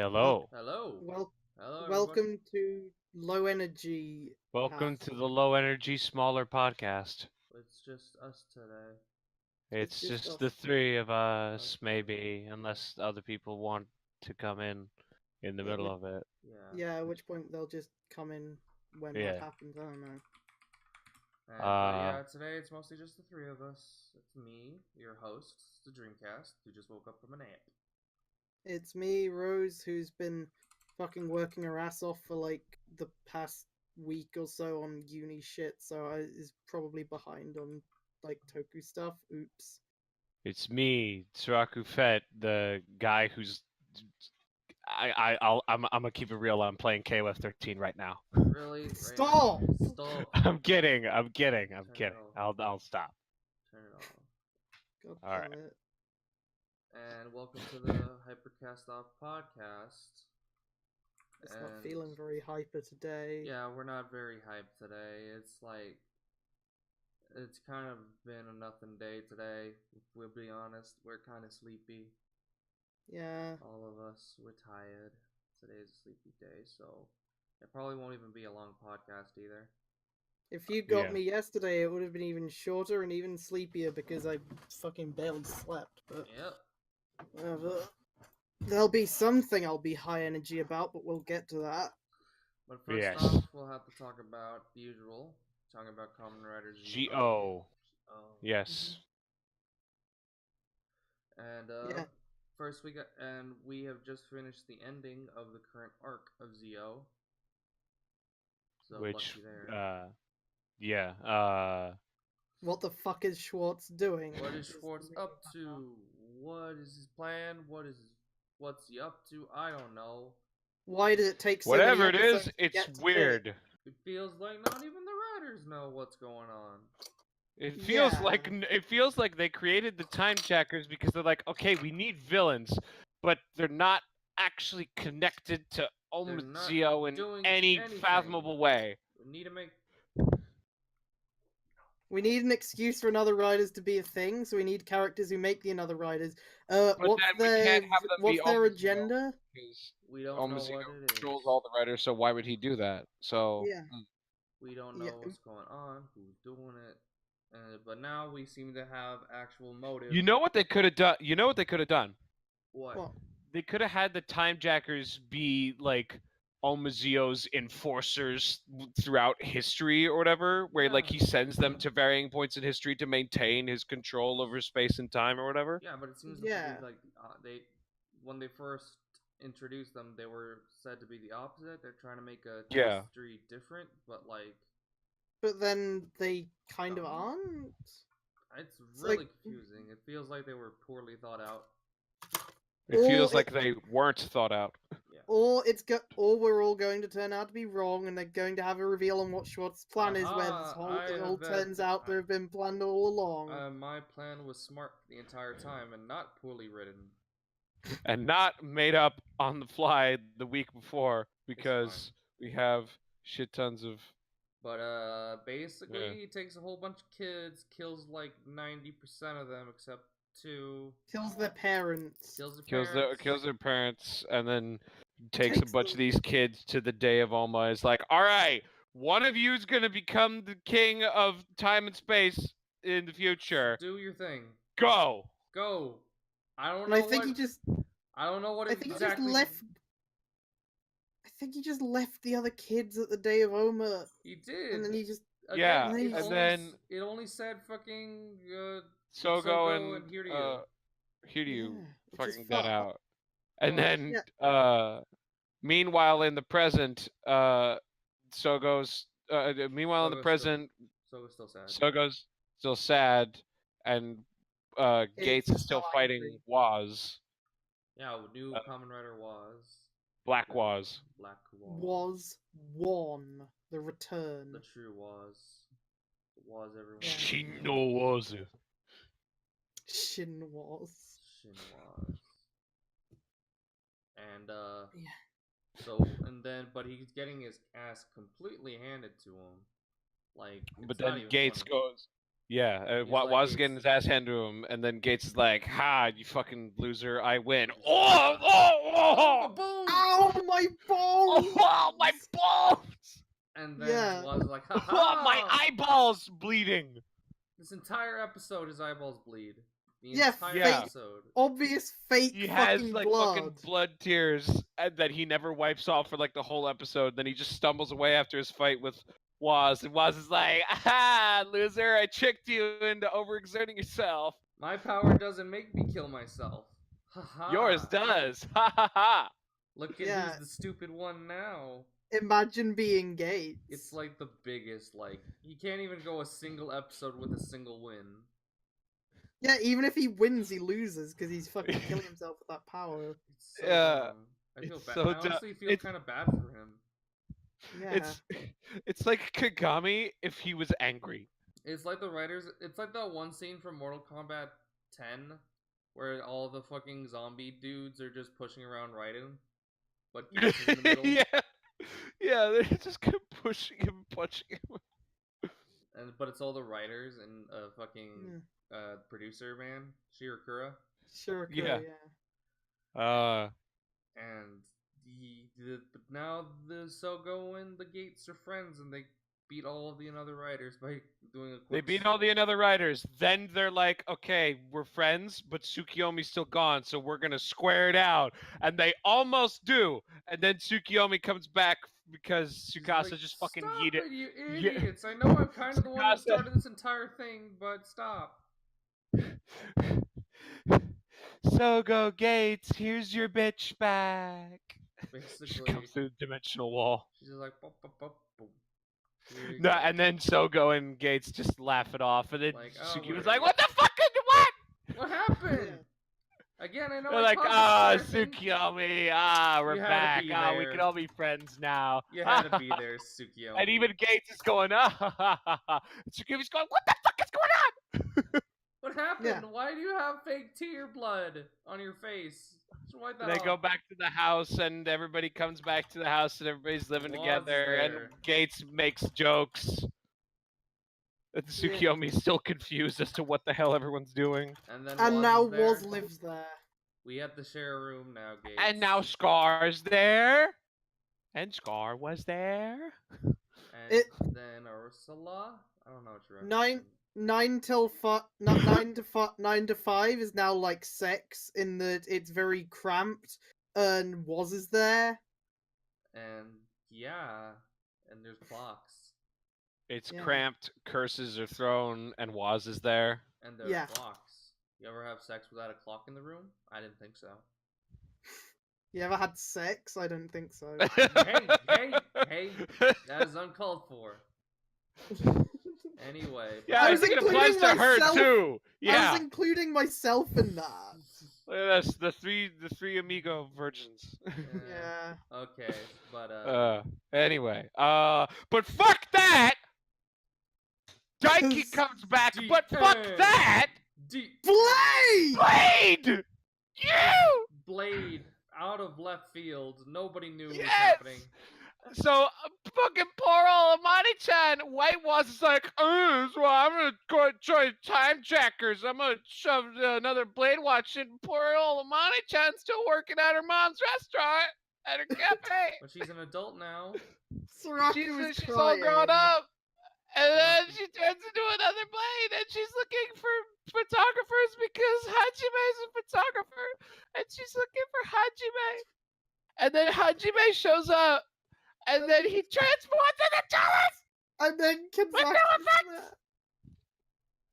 Hello. Hello. Well, Hello, everybody. welcome to Low Energy. Welcome Cast. to the Low Energy Smaller Podcast. It's just us today. It's just just us. the three of us, Us maybe, unless other people want to come in the middle of it. Yeah. Yeah, at which point they'll just come in when Yeah. that happens. I don't know. But yeah, today it's mostly just the three of us. It's me, your host, Zedreamcast, who just woke up from a nap. It's me, Rose, who's been fucking working her ass off for like the past week or so on uni shit, so I is probably behind on like Toku stuff. Oops. It's me, Sorakufett, the guy who's I'm gonna keep it real. I'm playing KOF 13 right now. Really? Right Stop! now? Stop. I'm kidding. Turn it off. I'll stop. Turn it off. God All damn right. it. And welcome to the Hypercast Off podcast. It's not feeling very hyper today. Yeah, we're not very hyped today. It's kind of been a nothing day today. If we'll be honest, we're kind of sleepy. Yeah. All of us, we're tired. Today's a sleepy day, so it probably won't even be a long podcast either. If you got Yeah. me yesterday, it would have been even shorter and even sleepier because I fucking barely slept. But Yep. there'll be something I'll be high energy about, but we'll get to that. But first Yes. off, we'll have to talk about the usual. Talking about Kamen Rider G.O. Yes. And Yeah. first we have just finished the ending of the current arc of Zio. So Which, lucky there. yeah. What the fuck is Schwartz doing? What is Schwartz up to? What is his plan? What's he up to? I don't know. Why did it take so Whatever many it episodes is, to it's get to weird. It feels like not even the writers know what's going on. It feels Yeah. like they created the time jackers because they're like, okay, we need villains, but they're not actually connected to They're not Omazeo in doing any anything. fathomable way. We need to make. We need an excuse for another riders to be a thing, so we need characters who make the another riders. But What's then we their can't have them what's be their Omazeo agenda? because We don't know what Omazeo it is. controls all the writers, so why would he do that? So Yeah. We don't know what's going on, who's doing it. But now we seem to have actual motive. you know what they could have done? You know what they could have done? What? They could have had the time jackers be like Omazeo's enforcers throughout history or whatever, where like he sends them to varying points in history to maintain his control over space and time or whatever. Yeah, but it seems Yeah. like when they first introduced them, they were said to be the opposite. They're trying to make a history different, but like. But then they kind of aren't. It's really confusing. It feels like they were poorly thought out. It feels like they weren't thought out. Yeah. Or we're all going to turn out to be wrong, and they're going to have a reveal on what Schwartz's plan is, where it all turns out to have been planned all along. My plan was smart the entire time and not poorly written. And not made up on the fly the week before because we have shit tons of. But basically, he takes a whole bunch of kids, kills like 90% of them except 2. Kills their parents. Kills their parents, and then takes a bunch of these kids to the Day of Oma. Is like, all right, one of you's gonna become the king of time and space in the future. Do your thing. Go. I don't know. I don't know what exactly. I think he just left the other kids at the Day of Oma. He did. And then he just it only said fucking Sogo and Hiryu fucking that out. And then meanwhile in the present, Sogo's Sogo's still sad and Gates is still fighting Waz. Yeah, new Kamen Rider Waz. Black Waz. Waz won. The return. The true Waz. Waz everyone. Shin no Waz. Shin Waz. And so but he's getting his ass completely handed to him. Like, but then Gates goes, Yeah, He's like, Waz Gates, getting his ass handed to him, and then Gates is like, "Ha, you fucking loser! I win!" Oh, Oh, boom! Ow, my balls! oh, my balls! And then Yeah. Waz is like, ha Oh, my ha! eyeballs bleeding. This entire episode, his eyeballs bleed. The Yeah, entire Yeah. episode. Obvious fake He fucking has like blood. fucking blood tears that he never wipes off for like the whole episode. Then he just stumbles away after his fight with Waz, and Waz is like, "Ah, loser! I tricked you into overexerting yourself. My power doesn't make me kill myself. Ha ha! Yours does. Ha ha ha!" Look at Yeah. who's the stupid one now. Imagine being Gates. It's like the biggest, like, he can't even go a single episode with a single win. Yeah, even if he wins, he loses because he's fucking killing himself with that power. It's so Yeah, dumb. I feel it's bad. so I dumb. honestly feel It's- kind of bad for him. Yeah. It's like Kagami if he was angry. It's like the writers. It's like that one scene from Mortal Kombat 10 where all the fucking zombie dudes are just pushing around Raiden, but Gates is in the middle. Yeah, they just kept pushing him, punching him. But it's all the writers and fucking Yeah. producer man Shirakura, Sure. Yeah. Yeah. and but now the Sogo and the Gates are friends, and they beat all of the other writers by doing a quick. They beat all the other writers. Then they're like, "Okay, we're friends, but Tsukiyomi's still gone, so we're gonna square it out." And they almost do. And then Tsukiyomi comes back because She's Tsukasa like, just fucking stop yeet it. it, you idiots! I know I'm kind of the one who Tsukasa- started this entire thing, but stop. Sogo Gates, here's your bitch back. She Basically, comes through the dimensional wall. she's just like, pop, pop, pop, boom. Here you No, go. and then Sogo and Gates just laugh it off, and then Like, oh, Tsuki we're was like, idiots. "What the fuck? What?" What happened? Again, I know. They're I like, caused "Ah, this entire thing." Tsukiyomi, we're You had to back. be We there. can all be friends now." You had to be there, Tsukiyomi. And even Gates is going, "Ah." Tsukiyomi's going, "What the fuck is going on?" What happened? Yeah. Why do you have fake tear blood on your face? Just wipe that They off. go back to the house, and everybody comes back to the house, and everybody's living Waz is together. And there. Gates makes jokes. And Tsukiyomi's still confused as to what the hell everyone's doing. And then And Waz now is there. Woz lives there. We have to share a room now, Gates. And now Scar's there. And Scar was there. And It- then Ursula. I don't know what you're. Nine- 9 till 9 to 5 is now like 6 in that it's very cramped, and Woz is there. And yeah, and there's clocks. It's Yeah. cramped, curses are thrown, and Waz is there. And there's Yeah. clocks. You ever have sex without a clock in the room? I didn't think so. You ever had sex? I don't think so. Hey, that is uncalled for. Anyway. Yeah, I I was think it applies to including her myself- too. I Yeah. was including myself in that. Look at this, the three amigo virgins. Yeah. Okay, but Anyway, but fuck that. Daiki comes back, but fuck that. Blade! Blade! You! Blade out of left field. Nobody knew what was Yes! happening. So, fucking poor old Amani-chan, White was like, so I'm gonna go try time checkers. I'm gonna shove another blade watch in. Poor old Amani-chan still working at her mom's restaurant at her cafe. But she's an adult now. Soraku was She's all crying. grown up. And then she turns into another blade, and she's looking for photographers because Hajime's a photographer, and she's looking for Hajime. And then Hajime shows up, and then he transports her to Dallas! And then Kanzaki's no effects! there.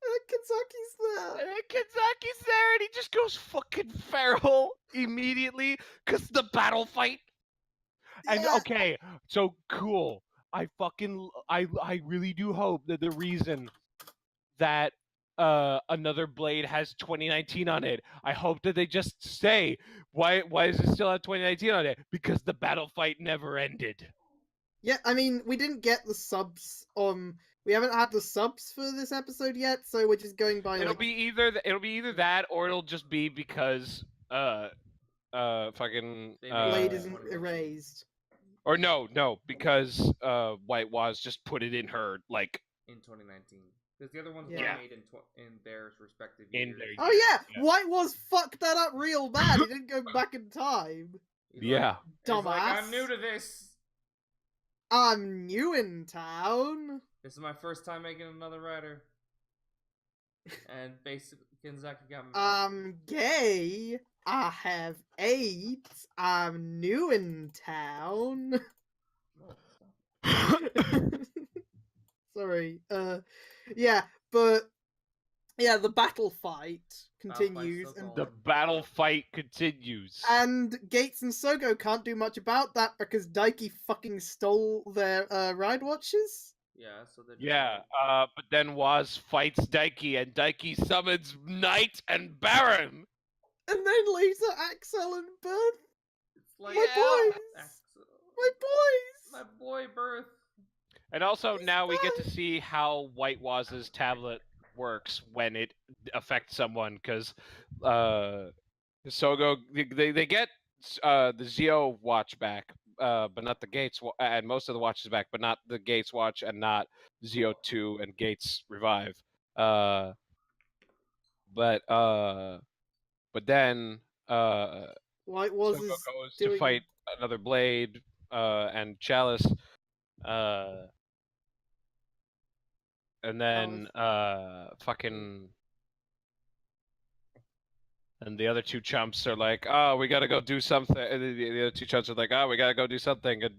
And then Kanzaki's there. And then Kanzaki's there, and he just goes fucking feral immediately, because the battle fight. And Yeah. okay, so cool. I really do hope that the reason that another Blade has 2019 on it, I hope that they just say why does it still have 2019 on it? Because the battle fight never ended. Yeah, I mean, we didn't get the subs. We haven't had the subs for this episode yet, so we're just going by. It'll be either that, or it'll just be because fucking Blade isn't erased. or no, because White Waz just put it in her like In 2019. Because the other ones Yeah. were made in their respective In years. their Oh years, yeah, White was fucked that up real bad. He didn't go back in time. He's Yeah. He's like, I'm Dumbass. new to this. I'm new in town. This is my first time making another rider. And basically, Kinzaki got me. I'm gay. I have AIDS. I'm new in town. No, stop. Sorry. Yeah, but yeah, the battle fight continues, still and The going. battle fight continues. Gates and Sogo can't do much about that because Daiki fucking stole their ride watches. Yeah, so they're just Yeah, like, but then Waz fights Daiki, and Daiki summons Knight and Baron. And then later Axel and Beth. it's like My boys! Axel. My boys! My boy Birth. And also He's now we get back. to see how White Waz's tablet works when it affects someone, because Sogo they get the Zeo watch back, but not the Gates, and most of the watches back, but not the Gates watch, and not Zeo 2 and Gates revive. But then White was Sogo is goes doing to fight another Blade and Chalice, and then fucking. And the other two chumps are like, "Oh, we gotta go do something." And the other two chumps are like, "Oh, we gotta go do something." And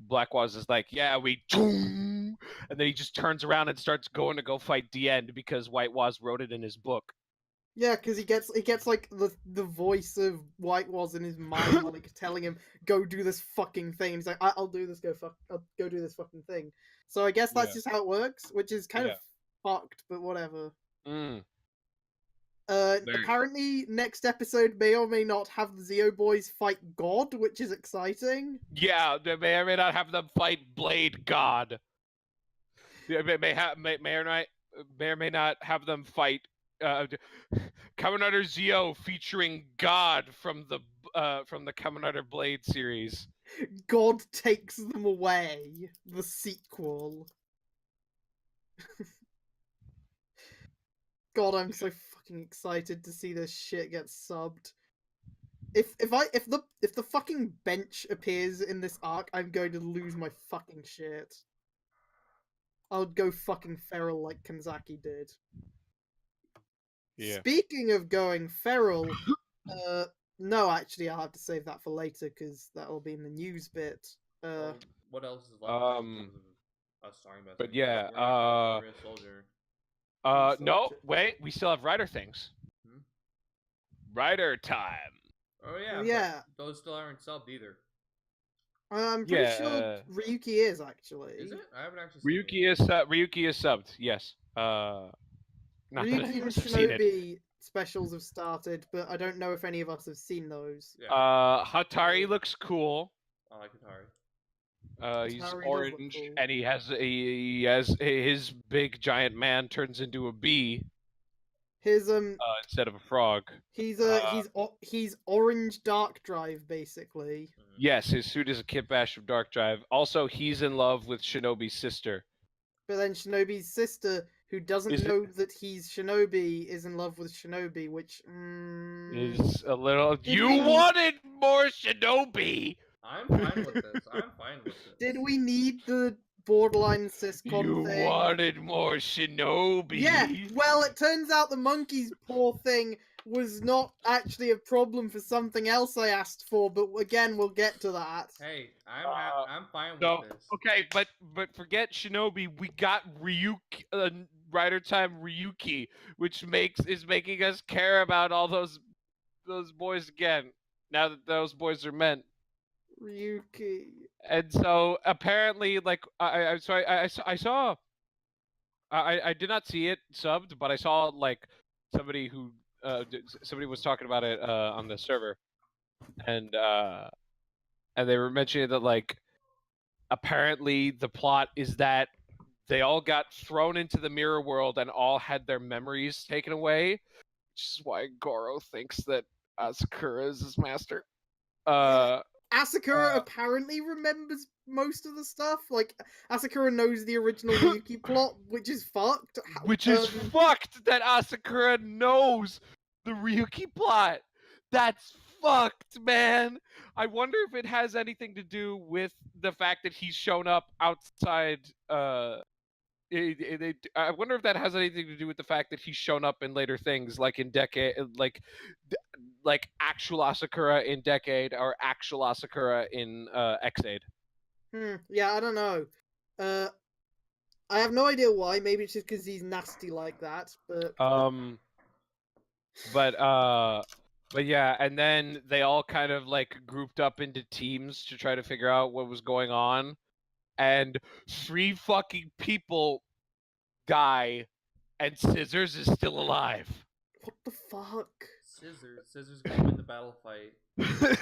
Blackwaz is like, "Yeah, we." And then he just turns around and starts going to go fight the end because White Waz wrote it in his book. Yeah, because he gets like the voice of White was in his mind, like telling him, "Go do this fucking thing." He's like, "I'll do this. I'll go do this fucking thing." So I guess that's just how it works, which is kind of fucked, but whatever. Mm. Apparently, next episode may or may not have the Zeo boys fight God, which is exciting. Yeah, they may or may not have them fight Blade God. May or may not have them fight Kamen Rider Zeo featuring God from the Kamen Rider Blade series. God takes them away. The sequel. God, I'm so fucking excited to see this shit get subbed. If the fucking bench appears in this arc, I'm going to lose my fucking shit. I'll go fucking feral like Kanzaki did. Yeah. Speaking of going feral, no, actually, I'll have to save that for later because that'll be in the news bit. Well, what else is left in terms of us talking about? But something? yeah, We're not Real Soldier. no, wait, we still have Rider things. Hmm? Rider time. Oh yeah, yeah. but those still aren't subbed either. I'm pretty sure Ryuki is actually. Is it? I haven't actually seen Ryuki it. is Ryuki is subbed. Yes. Not that Ryuki any of and us have seen it. Shinobi specials have started, but I don't know if any of us have seen those. Yeah. Hatari looks cool. I like Atari. He's Hatari does look orange, cool. and he has his big giant man turns into a bee His instead of a frog. he's orange dark drive basically. Yes, his suit is a Kit Bash of Dark Drive. Also, he's in love with Shinobi's sister. But then Shinobi's sister, who doesn't know that he's Shinobi, is in love with Shinobi, which Is a little. Did You we- wanted more Shinobi. I'm fine with this. Did we need the borderline syscon You thing? wanted more Shinobi. Yeah, well, it turns out the monkey's paw thing was not actually a problem for something else I asked for, but again, we'll get to that. Hey, I'm fine So, with this. okay, but forget Shinobi. We got Ryuki, Rider Time Ryuki, which is making us care about all those boys again. Now that those boys are men. Ryuki. And so apparently, like, I saw. I did not see it subbed, but I saw like somebody was talking about it on the server, and they were mentioning that like apparently the plot is that they all got thrown into the mirror world and all had their memories taken away, which is why Goro thinks that Asakura is his master. Asakura apparently remembers most of the stuff. Like, Asakura knows the original Ryuki plot, which is fucked. Which is fucked that Asakura knows the Ryuki plot. That's fucked, man. I wonder if it has anything to do with the fact that he's shown up outside. I wonder if that has anything to do with the fact that he's shown up in later things, like in Decade, like actual Asakura in Decade or actual Asakura in Xade. Yeah, I don't know. I have no idea why. Maybe it's just because he's nasty like that. But yeah, and then they all kind of like grouped up into teams to try to figure out what was going on, and 3 fucking people die, and Scissors is still alive. What the fuck? Scissors gonna win the battle fight.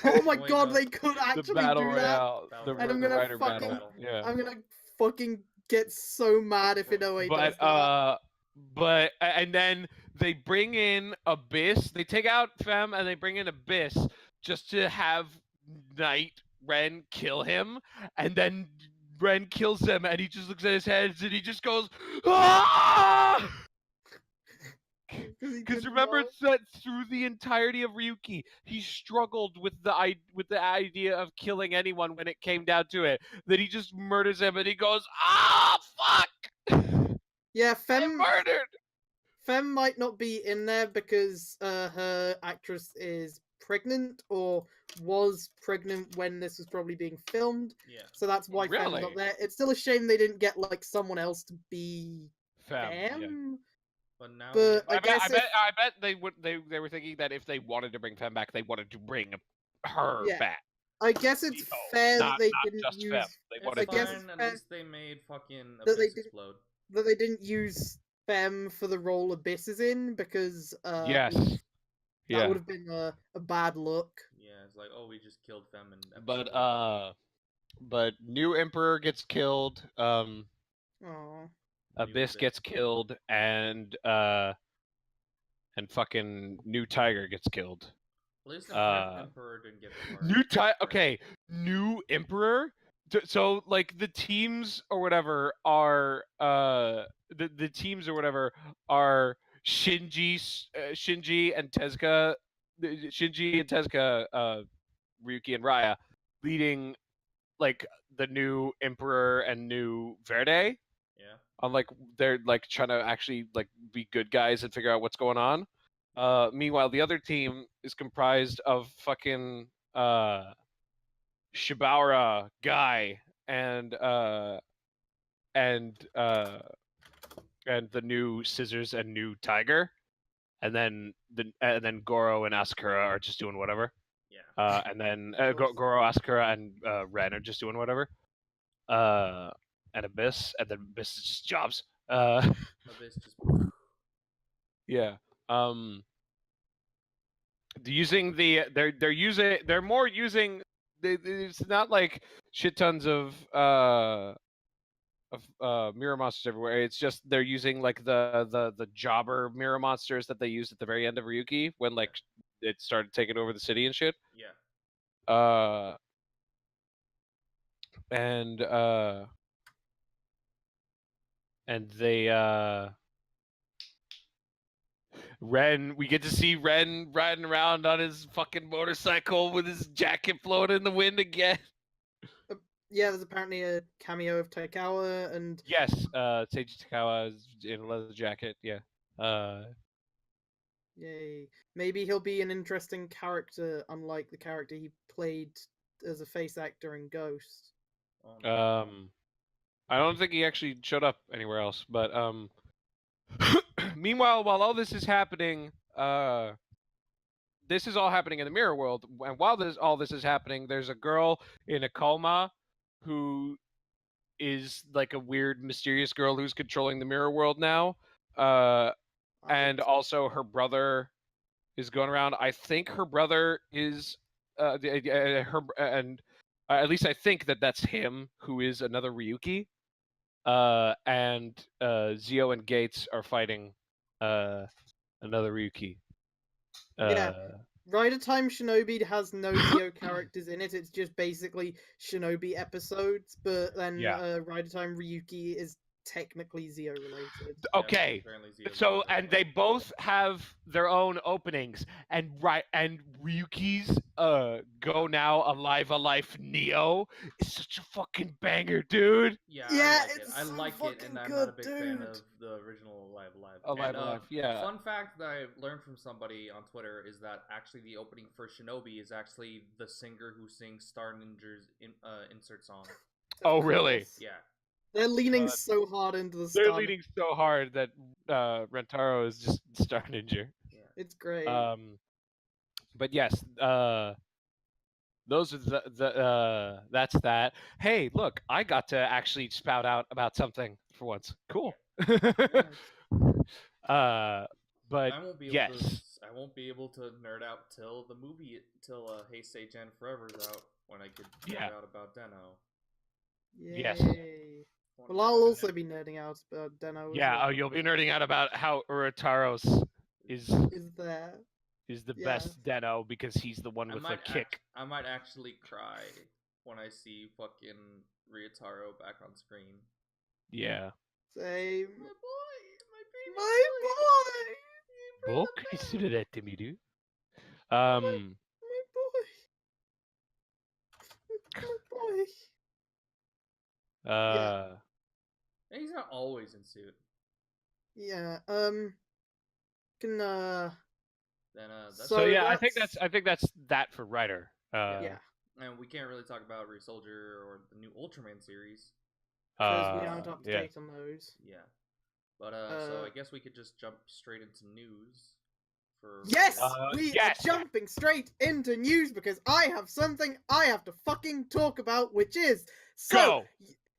Oh my Wait, god, no. they could actually The battle do royale, that. the And I'm gonna Rider fucking- battle. Yeah. I'm gonna fucking get so mad if Inoue does that. And then they bring in Abyss. They take out Fem and they bring in Abyss just to have Knight Ren kill him, and then Ren kills him, and he just looks at his heads and he just goes, "Ah!" Because remember that through the entirety of Ryuki, he struggled with the idea of killing anyone when it came down to it. That he just murders him and he goes, "Ah, fuck!" Yeah, I'm murdered. Fem might not be in there because her actress is pregnant or was pregnant when this was probably being filmed. Yeah. So that's why Fem's not there. It's still a shame they didn't get like someone else to be Fem. Yeah. But now, I bet they would. They were thinking that if they wanted to bring Fem back, they wanted to bring her back. I guess it's fair that they didn't use. Fem. I guess at least they made fucking Abyss explode. That they didn't use Fem for the role Abyss is in because yes, that would have been a bad look. Yeah, it's like, oh, we just killed Fem in but new Emperor gets killed. Abyss gets killed, and fucking New Tiger gets killed. At least the Emperor didn't get Okay, New Emperor. So like the teams or whatever are the teams or whatever are Shinji and Tezuka, Ryuki and Raya leading like the new Emperor and new Verde. Yeah. On like they're like trying to actually like be good guys and figure out what's going on. Meanwhile, the other team is comprised of fucking Shibara Guy and the new Scissors and new Tiger, and then Goro and Asakura are just doing whatever. Yeah. And then Goro, Asakura, and Ren are just doing whatever. And Abyss, and then Abyss is just jobs. Abyss just. Yeah. They're more using. It's not like shit tons of mirror monsters everywhere. It's just they're using like the jobber mirror monsters that they used at the very end of Ryuki when like it started taking over the city and shit. Yeah. And they we get to see Ren riding around on his fucking motorcycle with his jacket blowing in the wind again. Yeah, there's apparently a cameo of Taikawa and yes, Seiji Taikawa is in a leather jacket. Yeah. Yay! Maybe he'll be an interesting character, unlike the character he played as a face actor in Ghost. I don't think he actually showed up anywhere else, but meanwhile, while all this is happening, this is all happening in the mirror world, and while all this is happening, there's a girl in a coma who is like a weird, mysterious girl who's controlling the mirror world now, and also her brother is going around. I think her brother is at least I think that's him, who is another Ryuki. And Zio and Gates are fighting another Ryuki. Yeah. Ride of Time Shinobi has no Zio characters in it. It's just basically Shinobi episodes. But then Yeah. Ride of Time Ryuki is technically Zio related. Okay. apparently Zio's So not and there. they both have their own openings, and Ryuki's Go Now Alive a Life Neo is such a fucking banger, dude. Yeah, Yeah, I like it. it's I so like it, fucking and I'm good, not a big fan dude. of the original Alive Alive. Alive And a Life, yeah. fun fact that I learned from somebody on Twitter is that actually the opening for Shinobi is actually the singer who sings Star Ninja's insert song. Oh, Of really? course. Yeah. They're leaning Uh, so hard into the They're stun. leading so hard that Rentaro is just Star Ninja. Yeah. It's great. But yes, those are that's that. Hey, look, I got to actually spout out about something for once. Cool. But I won't be able yes, to. I won't be able to nerd out till the movie, till Heisei Gen Forever's out, when I could nerd out about Deno. Yes. Yay. Well, I'll also be nerding out about Deno as yeah. well. Oh, you'll be nerding out about how Urataros is there. the Yeah. best Deno because he's the one with the kick. I might actually cry when I see fucking Ryotaro back on screen. Yeah. Same. My boy, my baby My boy. Book miru. My boy. My boy. Yeah, he's not always in suit. Yeah. Can Then that's So yeah, I that's- think that's that for Ryder. yeah. And we can't really talk about Resoldier or the new Ultraman series. Because we aren't up to date on those. Yeah. But so I guess we could just jump straight into news. Yes, we are jumping straight into news because I have something I have to fucking talk about, which is Go.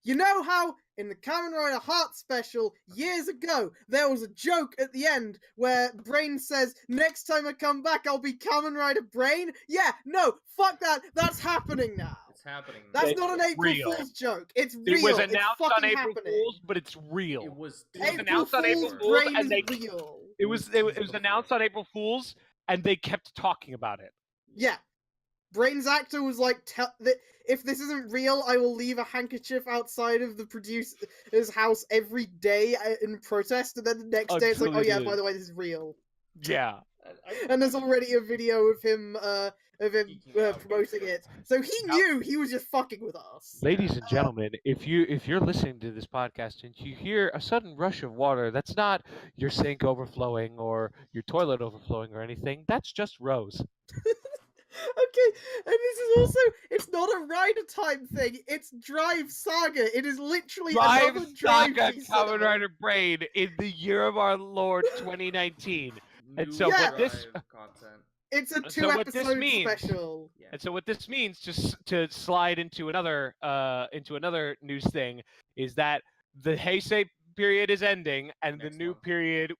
You know how in the Kamen Rider Heart special years ago there was a joke at the end where Brain says, "Next time I come back, I'll be Kamen Rider Brain." Yeah, no, fuck that. That's happening now. It's happening. That's It's not an April real. Fool's joke. It's real. It was announced it's on April happening. Fools, but it's real. It was announced on April Fool's Fools, Brain and is real. It was announced on April Fools, and they kept talking about it. Yeah. Brain's actor was like, if this isn't real, I will leave a handkerchief outside of the producer's house every day in protest. And then the next day, it's like, oh yeah, by the way, this is real. Yeah. And there's already a video of him promoting it. So he knew he was just fucking with us. Ladies and gentlemen, if you're listening to this podcast and you hear a sudden rush of water, that's not your sink overflowing or your toilet overflowing or anything. That's just Rose. Okay, and this is also, it's not a Rider Time thing, it's Drive Saga. It is literally another Drive Kamen Rider Brain in the year of our Lord 2019. And so what this content. It's a 2-episode special. Yeah. And so what this means, just to slide into another news thing, is that the Heisei period is ending and the new period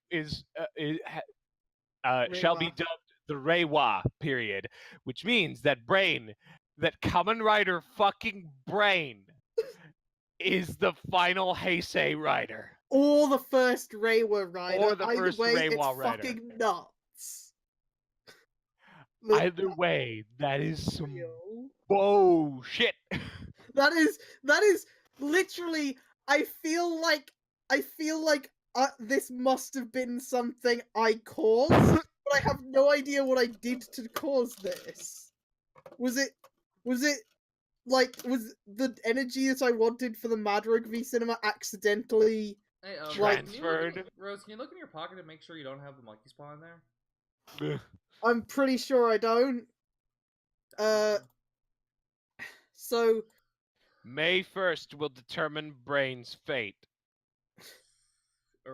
shall be dubbed the Reiwa period, which means that Kamen Rider fucking Brain is the final Heisei Rider. Or the first Reiwa Rider. Or the first Reiwa Rider. It's fucking nuts. Either way, that is some bullshit. That is literally. I feel like this must have been something I caused, but I have no idea what I did to cause this. Was it the energy that I wanted for the Mad Rugby cinema accidentally transferred? Rose, can you look in your pocket and make sure you don't have the monkey spawn in there? I'm pretty sure I don't. So May 1st will determine Brain's fate.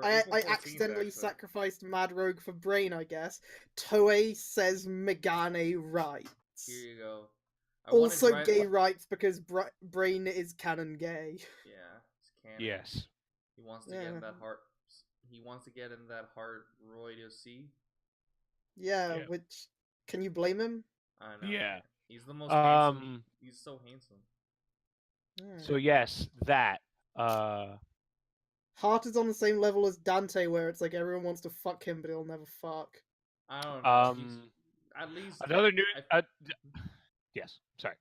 I accidentally sacrificed Mad Rogue for Brain, I guess. Toei says Megane rights. Here you go. Also gay rights because Brain is canon gay. Yeah, it's canon. Yes. He wants to get in that heart. He wants to get in that heart Roy to see. Yeah, which can you blame him? I know. Yeah. He's the most handsome. He's so handsome. So yes, that Heart is on the same level as Dante, where it's like everyone wants to fuck him, but he'll never fuck. I don't know. at least Another new. I- Yes. Sorry.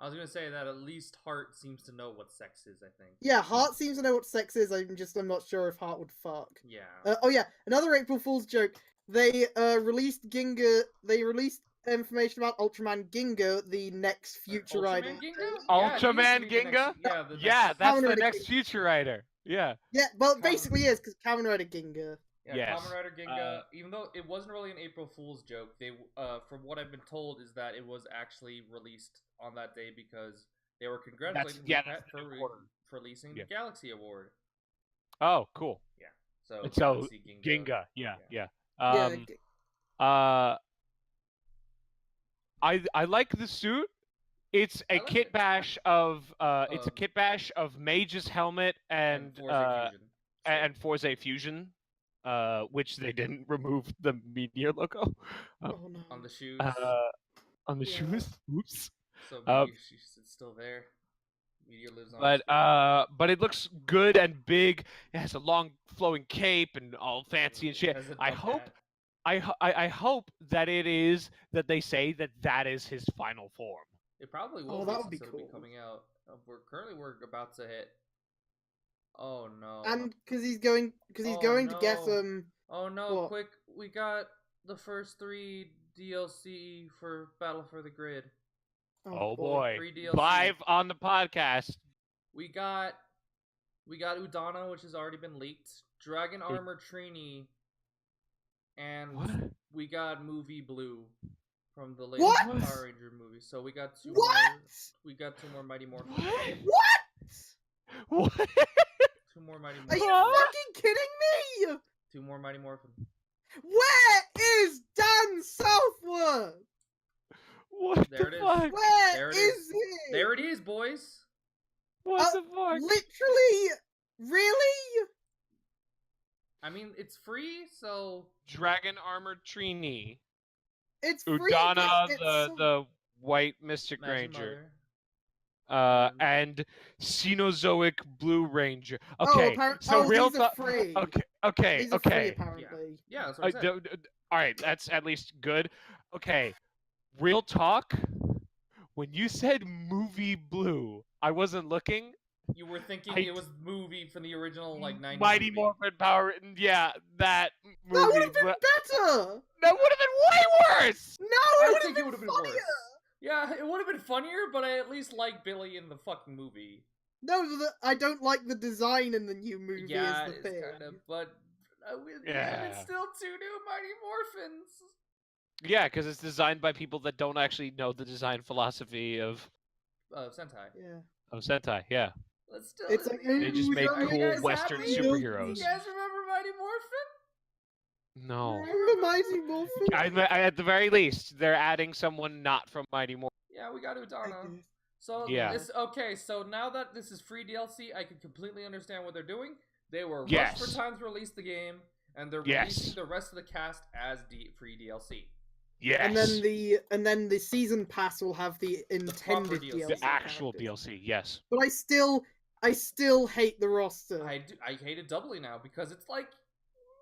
I was gonna say that at least Hart seems to know what sex is. I think. Yeah, Hart seems to know what sex is. I'm not sure if Hart would fuck. Yeah. Oh yeah, another April Fool's joke. They released Ginga. They released information about Ultraman Ginga, the next Future Rider. Ultraman Ginga? Ultraman Yeah, Ginga? the Yeah, next... that's Kamen the Rider next Ginga. Future Rider. Yeah. Yeah, well, it Kamen- basically is because Kamen Rider Ginga. Yeah, Yes. Kamen Rider Ginga. Even though it wasn't really an April Fool's joke, they from what I've been told is that it was actually released on that day because they were congratulating that's Pet the for new order. releasing Yeah. the Galaxy Award. Oh, cool. Yeah. So And so Galaxy Ginga. Ginga. Yeah. Yeah, I like the suit. It's a I like kit it. bash of it's a kit bash of Mage's helmet and Forza Fusion. which they didn't remove the Meteor logo Oh no. On the shoes. on the Yeah. shoes. Oops. So it's still there. Meteor lives on. But it looks good and big. It has a long flowing cape and all fancy and shit. I hope that it is that they say that is his final form. It probably will. Oh, that would be it'll cool. Be coming out. We're about to hit. Oh no. And because he's going to get Oh no! What? Quick, we got the first 3 DLC for Battle for the Grid. Oh boy! 3 DLC. Live on the podcast. We got Udana, which has already been leaked. Dragon Armor Trini, and What? we got Movie Blue from the What? latest Power Ranger movie. So we got 2 What? more. We got 2 more Mighty Morphin. What? 2 more Mighty Are Morphin. you fucking kidding me? 2 more Mighty Morphin. Where is Dan Southworth? What There the it is. fuck? Where There it is he? There it is, boys. What the fuck? Literally? Really? I mean, it's free, so Dragon Armor Trini. It's free. Udana, it's the white Mystic Magic Ranger. Mother. And Cenozoic Blue Ranger. Oh, Okay, so real these are free. Okay, These are free, okay. apparently. Yeah, that's what I said. All right, that's at least good. Okay, real talk. When you said movie blue, I wasn't looking. You were thinking it was movie from the original, like, 90s Mighty movie. Morphin Power. Yeah, that movie. That would have been better. That would have been way worse. No, I it think it would would have have been been funnier. worse. Yeah, it would have been funnier, but I at least like Billy in the fucking movie. No, I don't like the design in the new movie. Yeah, is the it's thing. kind of, but Yeah. it's still 2 new Mighty Morphins. Yeah, because it's designed by people that don't actually know the design philosophy of Sentai. Yeah. Sentai. Yeah, But still, It's like, they just make are you cool guys Western happy? superheroes. You guys remember Mighty Morphin? No. Remember Mighty Morphin? At the very least, they're adding someone not from Mighty Morphin. Yeah, we got I Udana. guess. So Yeah. so now that this is free DLC, I can completely understand what they're doing. They were Yes. rushed for time to release the game, and they're Yes. releasing the rest of the cast as free DLC. Yes. And then the season pass will have the intended DLC. the DLC actual characters. DLC. Yes. But I still hate the roster. I hate it doubly now because it's like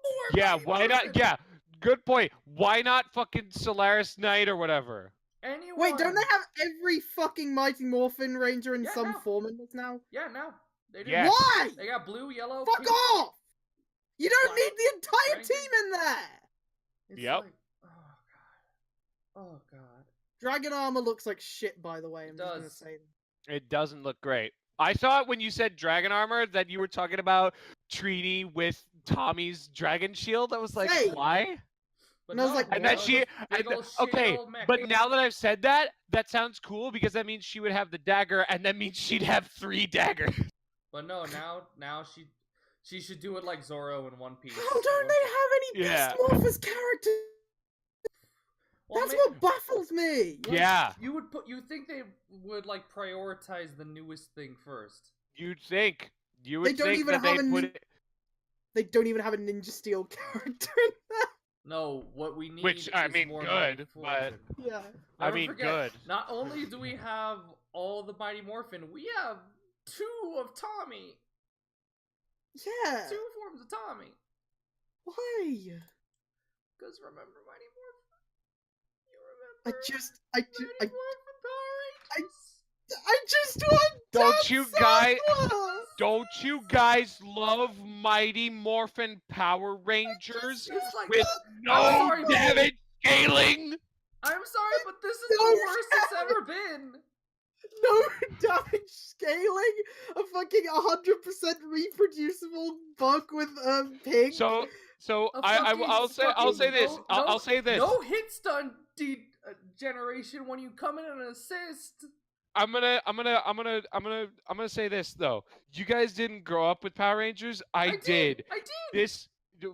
more. Yeah. Mighty Why not? Morphin. Yeah. Good point. Why not fucking Solaris Knight or whatever? Anyone. Wait, don't they have every fucking Mighty Morphin Ranger in Yeah, some no. form in this now? Yeah, no, they do. Yes. Why? They got blue, yellow. Fuck pink. off! You don't Black, need the entire dragon. team in there! It's Yep. like, oh god. Dragon Armor looks like shit, by the way. I'm It just gonna does. say. It doesn't look great. I thought when you said Dragon Armor that you were talking about Trini with Tommy's Dragon Shield. I was like, Same. why? But And I was like, And then no, she, it's a big and- old shitty okay, old mech. but now that I've said that, that sounds cool because that means she would have the dagger, and that means she'd have 3 daggers. But no, now she should do it like Zoro in One Piece. How don't they have any Yeah. Beast Morphers characters? Well, That's what baffles me. Like, Yeah. You think they would like prioritize the newest thing first? You'd think. You They would don't think even that have they'd a put nin- it. They don't even have a Ninja Steel character in that. No, what we need Which, I is mean, more good, Mighty but- Morphin. Yeah. I Never mean, forget, good. Not only do we have all the Mighty Morphin, we have 2 of Tommy. Yeah. 2 forms of Tommy. Why? Because remember Mighty Morphin? You I just I Mighty Morphin Power Rangers. I just want Don't Dad you guys- Sasquatch! Don't you guys love Mighty Morphin Power Rangers It's like with I'm no sorry, but- damage scaling? I'm sorry, but this is No, the worst it's ever been. No damage scaling, a fucking 100% reproducible buck with pink. So A I'll fucking say this. I'll say this. No hit stun generation when you come in and assist. I'm gonna say this though. You guys didn't grow up with Power Rangers. I did. I did. This did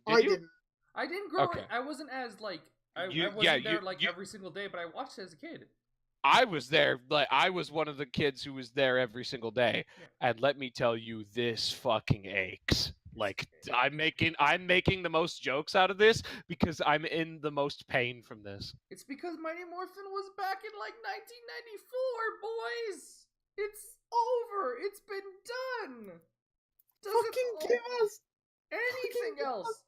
I you? didn't. I didn't grow. Okay. I wasn't as like I You- wasn't yeah, there you- like you- every single day, but I watched it as a kid. I was there. Like I was one of the kids who was there every single day. Yeah. And let me tell you, this fucking aches. Like I'm making the most jokes out of this because I'm in the most pain from this. It's because Mighty Morphin was back in like 1994, boys. It's over. It's been done. Doesn't Fucking all- give us anything fucking else.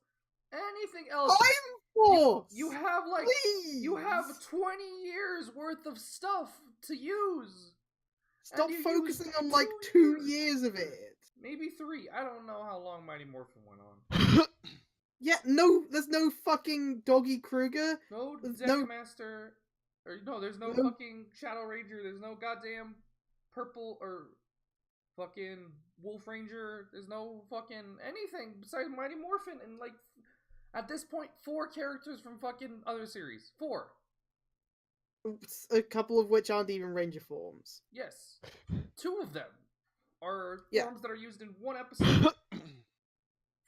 Anything else. Time Force! You have like Please! you have 20 years worth of stuff to use. Stop you focusing used on like 2 2 years of it. Maybe 3. I don't know how long Mighty Morphin went on. Yeah, no, there's no fucking Doggy Kruger. No There's no- Zekamaster. Or no, there's no No. fucking Shadow Ranger. There's no goddamn Purple or fucking Wolf Ranger. There's no fucking anything besides Mighty Morphin and like at this point 4 characters from fucking other series. 4. A couple of which aren't even Ranger forms. Yes. 2 of them are Yeah. forms that are used in one episode.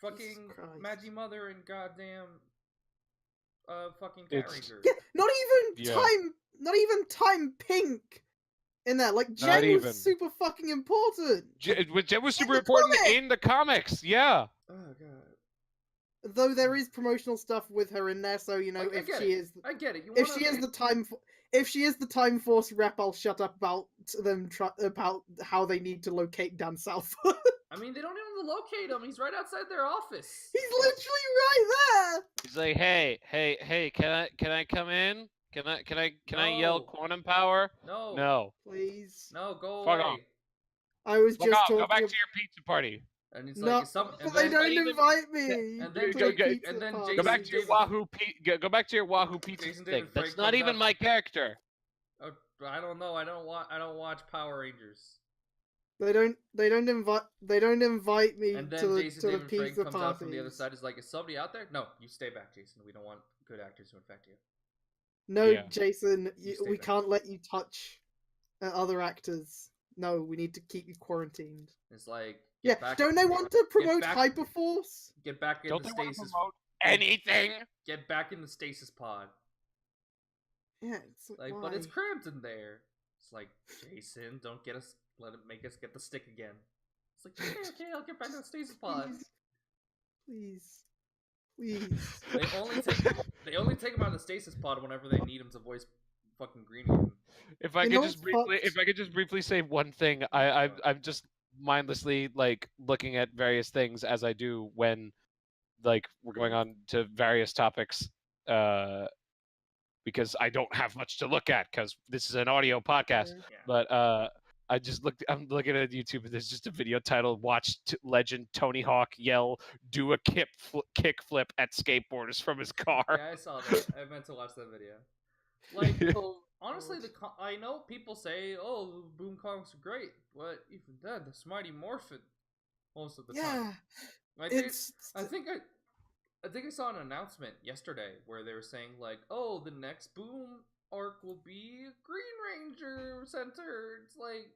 Fucking Christ. Magi Mother and goddamn fucking Cat It's- Ranger. Yeah, not even Yeah. not even Time Pink in there. Like Jen even. was super fucking important. Which it was super the important comic! in the comics. Yeah. Oh god. Though there is promotional stuff with her in there, so you know Like, I if get she it. is I get it. You if wanna she is make- the if she is the Time Force rep, I'll shut up about them about how they need to locate Dan South. I mean, they don't even locate him. He's right outside their office. He's literally right there. He's like, hey, can I come in? Can I yell No. quantum power? No. No. Please. No, go Fuck away. off. I was Fuck just off, talking. go back to your pizza party. And it's No, like some but and they then, don't even- invite me. and then to go- a go- pizza and then party. Go back Jason to your David- Go back to your Wahoo pizza Jason thing. David That's Frank not comes even up. my character. I don't know. I don't watch Power Rangers. They don't invite me And then to the Jason to the David Frank pizza comes out from the other parties. side. Is like, is somebody out there? No, you stay back, Jason. We don't want good actors to infect you. No, Yeah. Jason, You stay we back. can't let you touch other actors. No, we need to keep you quarantined. It's like, Yeah, get back, don't they want to promote back- Hyperforce? get back in Don't the they want to stasis? promote anything? Get back in the stasis pod. Yeah, it's Like, why? but it's cramped in there. It's like, Jason, don't let it make us get the stick again. It's like, okay, I'll get back in the stasis pod. Please, please. They only take him out of the stasis pod whenever they need him to voice fucking Green Mutant. If I You could know just what's briefly, fucked? if I could just briefly say one thing, I'm just mindlessly like looking at various things as I do when like we're going on to various topics, because I don't have much to look at because this is an audio podcast. Yeah. Yeah. But I'm looking at YouTube and there's just a video titled "Watch Legend Tony Hawk Yell Do a Kick Flip at Skateboarders from His Car." Yeah, I saw that. I meant to watch that video. Like, Oh, honestly, God. I know people say, "Oh, Boom comics are great," but even then, the Mighty Morphin most of the Yeah, time. it's I think I saw an announcement yesterday where they were saying like, "Oh, the next Boom arc will be Green Ranger Center." It's like,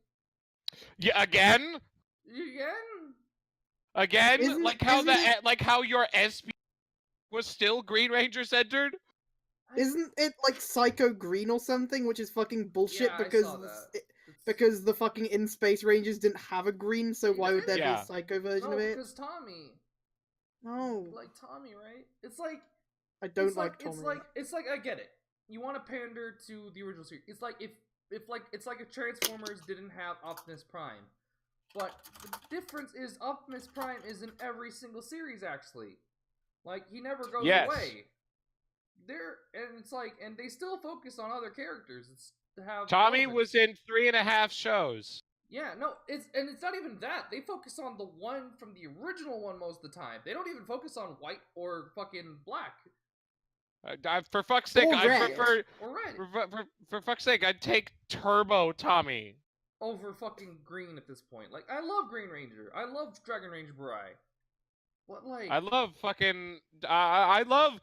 Yeah, again, again. like how isn't it- like how your SB was still Green Ranger centered. isn't it like Psycho Green or something, which is fucking bullshit Yeah, because I saw that. it- It's- because the fucking In Space Rangers didn't have a green, so why would there be Yeah. a Psycho version no, of it? because Tommy, No, like Tommy, right? It's like. I don't It's like Tommy. It's like I get it. You want to pander to the original series. It's like if Transformers didn't have Optimus Prime, but the difference is Optimus Prime is in every single series actually. Like he never goes Yes. away. and they still focus on other characters. It's to have Tommy relevance. was in 3.5 shows. Yeah, no, it's not even that. They focus on the one from the original one most of the time. They don't even focus on white or fucking black For fuck's sake, Or I red. prefer. or red For fuck's sake, I'd take Turbo Tommy. over fucking green at this point. Like, I love Green Ranger. I love Dragon Ranger Burai. What, like... I love fucking. I love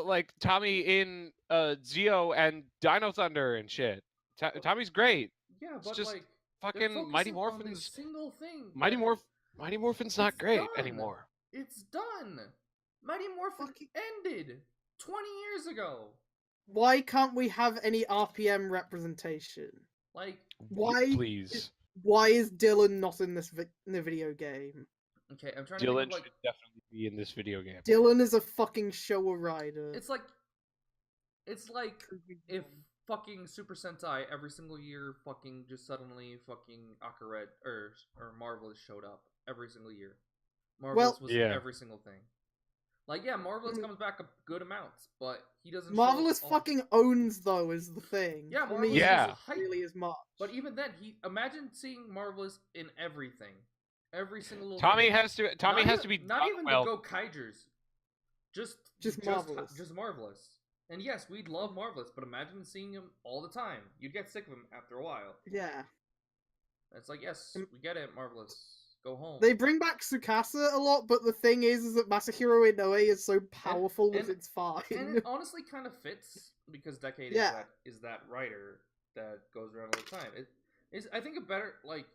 like Tommy in Zeo and Dino Thunder and shit. Tommy's great. Yeah, It's but just like... they're fucking Mighty focusing on this Morphin's. single thing. Mighty Morphin's not It's great done. anymore. It's done. Mighty Morphin ended 20 years ago. Why can't we have any RPM representation? Like, Why? Please. Why is Dylan not in this in the video game? okay, I'm trying to Dylan think of, like... should definitely be in this video game. Dylan is a fucking Showa rider. It's like if fucking Super Sentai every single year fucking just suddenly fucking Akaret or Marvelous showed up every single year. Marvelous was in every single thing. Like, yeah, Marvelous comes back a good amount, but he doesn't. Marvelous fucking owns though is the thing. Yeah, For Marvelous me, Yeah. it's not really as much. But even then, imagine seeing Marvelous in everything, every single little Tommy thing. has to. Tommy Not has even- to be not done even well. the Gokaijers, just Marvelous. just Marvelous. And yes, we'd love Marvelous, but imagine seeing him all the time. You'd get sick of him after a while. Yeah. It's like, yes, we get it, Marvelous. Go home. They bring back Tsukasa a lot, but the thing is that Masahiro Inoue is so powerful that it's fine. And it honestly kind of fits because Decade is that writer that goes around all the time. It is, I think, a better, like,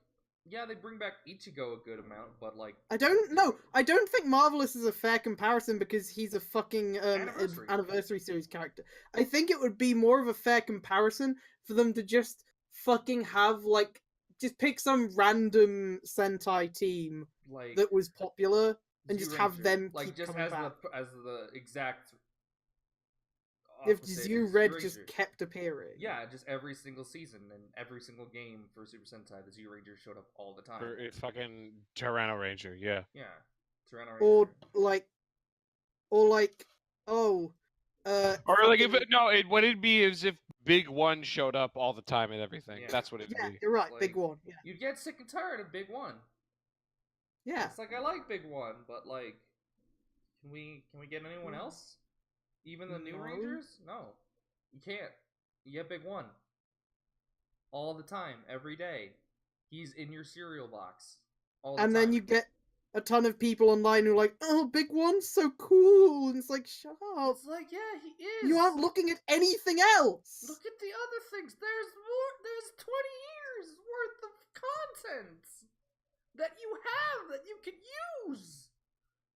yeah, they bring back Ichigo a good amount, but like, I don't think Marvelous is a fair comparison because he's a fucking anniversary series character. I think it would be more of a fair comparison for them to just fucking have like just pick some random Sentai team like that was popular and just have Zeranger. them like keep just coming as back. the exact. If opposite Zyu as Red Zeranger. just kept appearing. Yeah, just every single season and every single game for Super Sentai, the Zeranger showed up all the time. For fucking Tyranno Ranger, yeah. Yeah, Tyranno Ranger. Or like, Or like if what it'd be is if Big One showed up all the time and everything. Yeah. That's what it'd yeah, be. you're right, Like, Big One. Yeah, You'd get sick and tired of Big One. yeah. It's like, I like Big One, but like, can we get anyone else? Even the new No. Rangers? No, you can't. You get Big One all the time, every day. He's in your cereal box all the And time. then you get a ton of people online who are like, "Oh, Big One's so cool," and it's like, shut up. It's like, yeah, he is. You aren't looking at anything else. Look at the other things. There's more. There's 20 years worth of content that you have that you can use,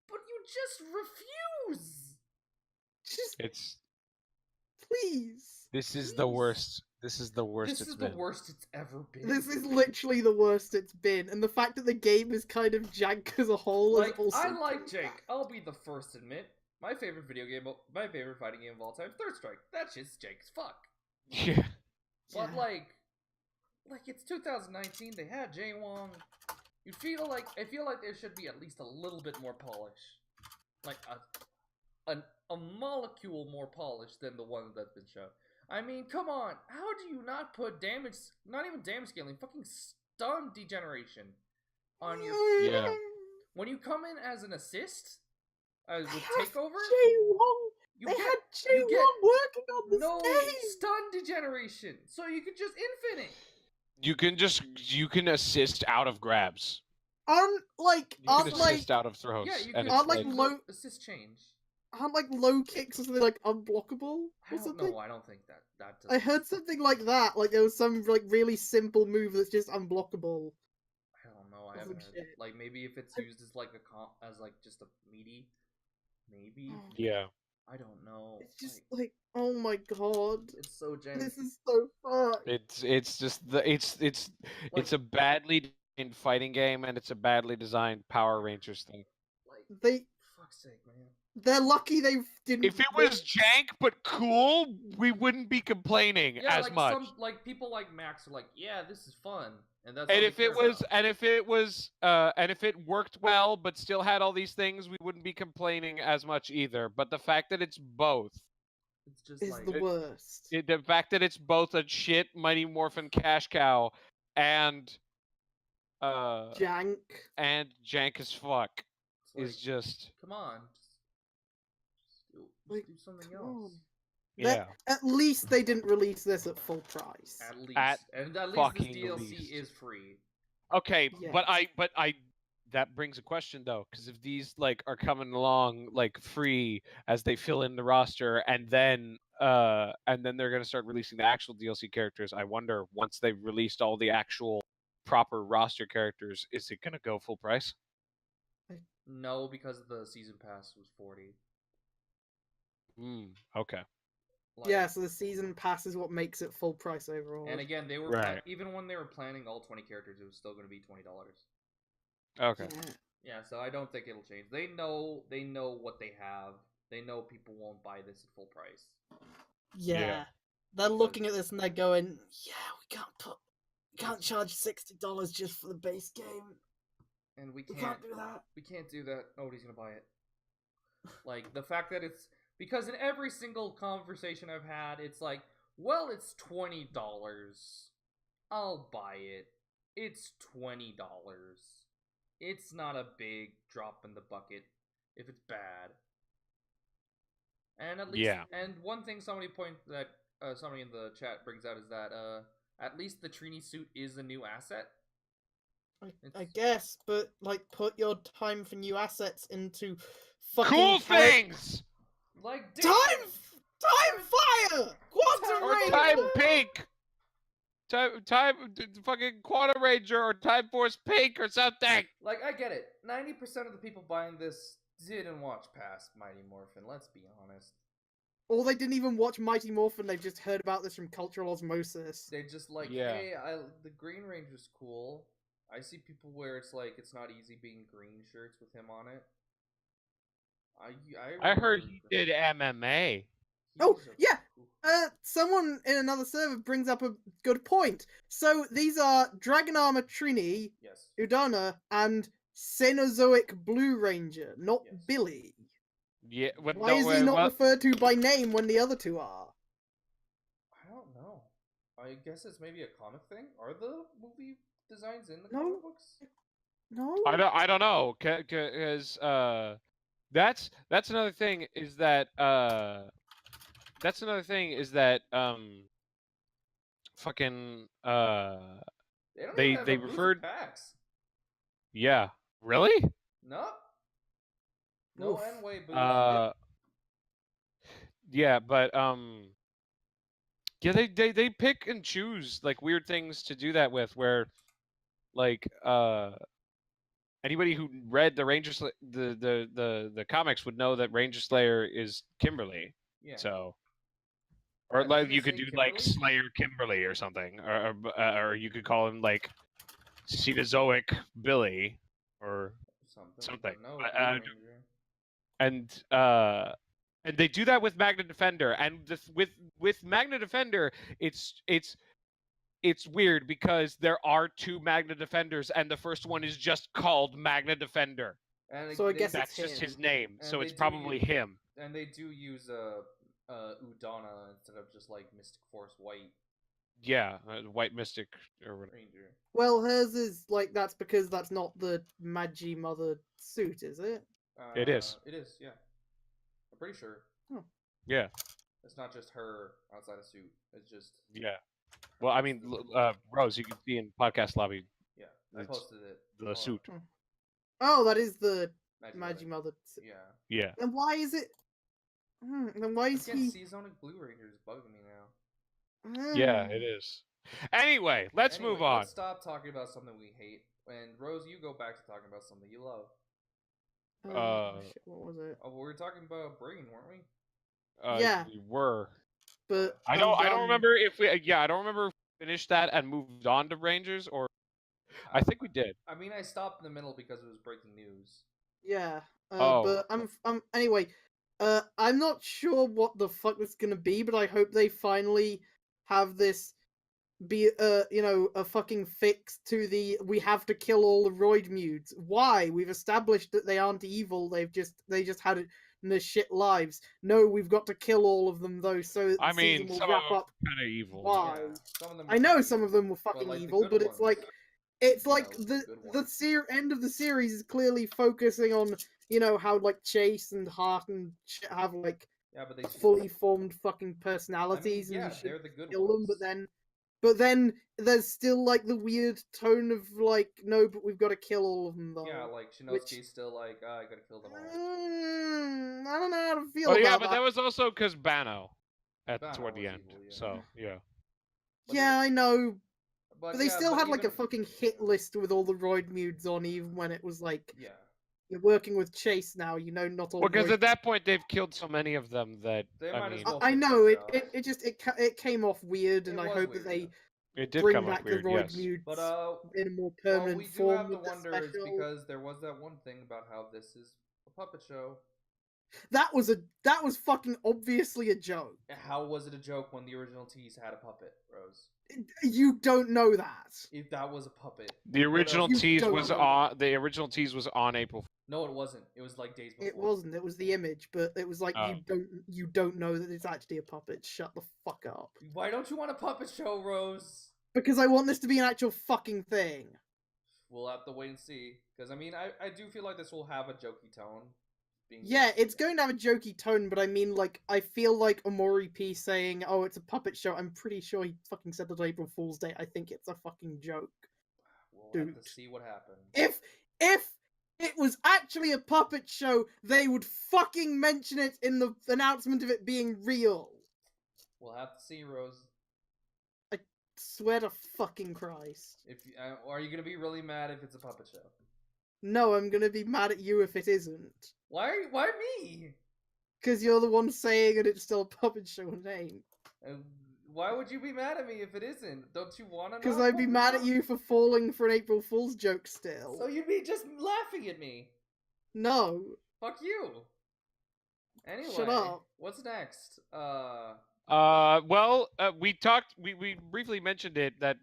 but you just refuse. Just please. This is the worst. This is the worst This it's is been. the worst it's ever been. This is literally the worst it's been, and the fact that the game is kind of jank as a whole is like, also. I like pretty Jake. I'll be the first to admit. My favorite fighting game of all time, Third Strike. That's just Jake as fuck. Yeah. bad. But Yeah. like it's 2019. They had Jay Wong. I feel like there should be at least a little bit more polish, like a molecule more polish than the one that's been shown. I mean, come on, how do you not put damage? Not even damage scaling, fucking stun degeneration on your Yeah. when you come in as an assist, with Have takeover. Jay Wong. You They get had Jay you get Wong working on this no game. stun degeneration, so you could just infinite. You can assist out of grabs. Aren't You can like assist out of throws. Yeah, you and could it's like low- assist change. low kicks or something like unblockable I or don't something? know. I don't think that does. I heard something like that. Like there was some like really simple move that's just unblockable. I don't know. I Some haven't heard. shit. Like maybe if it's used as like as like just a meaty, maybe. Yeah. I don't know. It's just like, oh my god, it's so janky. this is so fun. It's just it's a badly designed fighting game and it's a badly designed Power Rangers thing. like They fuck's sake, man. they're lucky they didn't. If it was jank but cool, we wouldn't be complaining Yeah, as like much. some like people like Max are like, yeah, this is fun, and that's. And all if they it care was, about. and if it worked well, but still had all these things, we wouldn't be complaining as much either. But the fact that it's both, It's just is like the worst. The fact that it's both a shit Mighty Morphin cash cow and Jank. jank as fuck it's like, is just come on, Like, do something come else. on. yeah. At least they didn't release this at full price. At least, At and at least this fucking DLC least. is free. Okay, Yeah. but I that brings a question though, because if these like are coming along like free as they fill in the roster, and then they're gonna start releasing the actual DLC characters, I wonder once they've released all the actual proper roster characters, is it gonna go full price? No, because the season pass was 40. Okay. Like, Yeah, so the season pass is what makes it full price overall. and again, they were Right. even when they were planning all 20 characters, it was still going to be $20. Okay. Yeah. Yeah, so I don't think it'll change. They know what they have. They know people won't buy this at full price. Yeah. They're Because- looking at this and they're going, yeah, we can't charge $60 just for the base game. And we We can't can't do that. We can't do that. Nobody's gonna buy it. Like the fact that it's because in every single conversation I've had, it's like, well, it's $20. I'll buy it. It's $20. It's not a big drop in the bucket if it's bad. And at least, Yeah. and one thing somebody somebody in the chat brings out is that at least the Trini suit is a new asset. I guess, but like put your time for new assets into fucking Cool things. Like Time Fire! Quantum Or Ranger! Time Pink. Fucking Quantum Ranger or Time Force Pink or something. Like, I get it. 90% of the people buying this didn't watch past Mighty Morphin, let's be honest. Or they didn't even watch Mighty Morphin, they've just heard about this from cultural osmosis. They just like, Yeah. hey, the Green Ranger's cool. I see people where it's like, it's not easy being green shirts with him on it. I heard remember he did MMA. Oh, he's a- yeah! Someone in another server brings up a good point. So these are Dragon Armor Trini, Yes. Udana, and Cenozoic Blue Ranger, not Yes. Billy. Yeah. Why is he not referred to by name when the other two are? I don't know. I guess it's maybe a comic thing. Are the movie designs in the No. comic books? No? I don't know, because that's another thing is that fucking They don't they even have they a booth referred at PAX. yeah, really? No. No Oof. N-way booth. Yeah, but yeah, they pick and choose like weird things to do that with, where like anybody who read the the comics would know that Ranger Slayer is Kimberly. Yeah. So, or Did like they you could say do like Kimberly? Slayer Kimberly or something, or you could call him like Cenozoic Billy or something. But no Blue Ranger. And they do that with Magna Defender, and with Magna Defender, it's weird because there are two Magna Defenders, and the first one is just called Magna Defender. And So I guess That's it's just him. his name, And so they it's do probably use- him. And they do use Udana instead of just like Mystic Force White Yeah, White Mystic or whatever. Ranger. Well, hers is like that's because that's not the Magi Mother suit, is it? It is. It is, yeah. I'm pretty sure. Yeah, It's not just her outside a suit. It's just yeah. Well, I mean, Rose, you can see in podcast lobby yeah. I It's posted it. the suit. Oh, that is the Magi Magi Mother. Mother suit. Yeah. Yeah. Then why is it? Then why is Again, he? Seasonic Blue Ranger is bugging me now. Yeah, it is. Anyway, let's Anyway, move on. Let's stop talking about something we hate. And Rose, you go back to talking about something you love. Shit, what was it? Oh, we were talking about Brain, weren't we? Yeah. We were. But I don't remember if we. Yeah, I don't remember if we finished that and moved on to Rangers, or I think we did. I mean, I stopped in the middle because it was breaking news. Yeah. Oh. But I'm anyway. I'm not sure what the fuck this is gonna be, but I hope they finally have this be a fucking fix to the we have to kill all the roid mudes. Why? We've established that they aren't evil. They just had it in their shit lives. No, we've got to kill all of them though, so that the I season mean, will some wrap of them up. kind of evil. Why? Yeah, some of them I know kinda some of evil, them were fucking like, the evil, good but it's ones, like it's you like know, the good ones. end of the series is clearly focusing on how like Chase and Hart and shit have like Yeah, but they fully formed fucking personalities, and yeah, you should they're the good kill them. ones. But then there's still like the weird tone of like, no, but we've got to kill all of them though. Yeah, like Shinosuke's which still like, I gotta kill them all. I don't know how to feel Well, yeah, about but that was also because Bano Bano toward the was end. evil, yeah. So yeah. But Yeah, I know, but they yeah, still but had like a even- fucking hit list with all the roid mudes on, even when it was like Yeah, you're working with Chase now. Not all. Well, because roid at that point they've killed so many of them that they I might mean, as well. I finish know the it. job. It just it came off weird, and It I was hope weird, that they it did bring come back up weird. the roid Yes. mutes But in a more well, permanent we do form have to with the wonder is special. because there was that one thing about how this is a puppet show. That was fucking obviously a joke. How was it a joke when the original tease had a puppet, Rose? You don't know that. If that was a puppet, The original You tease don't was know on. The original tease was on April. no, it wasn't. It was like days before. It wasn't. It was the image, but it was like Oh. you don't know that it's actually a puppet. Shut the fuck up. Why don't you want a puppet show, Rose? Because I want this to be an actual fucking thing. We'll have to wait and see. Because I mean, I do feel like this will have a jokey tone. Yeah, it's going to have a jokey tone, but I mean, like, I feel like Omori P saying, "Oh, it's a puppet show." I'm pretty sure he fucking said that on April Fool's Day. I think it's a fucking joke. We'll have to see what happens. If it was actually a puppet show, they would fucking mention it in the announcement of it being real. We'll have to see, Rose. I swear to fucking Christ. If are you gonna be really mad if it's a puppet show? No, I'm gonna be mad at you if it isn't. Why me? Because you're the one saying that it's still a puppet show name. Why would you be mad at me if it isn't? Don't you want to know? Because I'd be mad at you for falling for an April Fool's joke still. So you'd be just laughing at me. No. Fuck you. Anyway, Shut up. What's next? Well, we talked. We briefly mentioned it that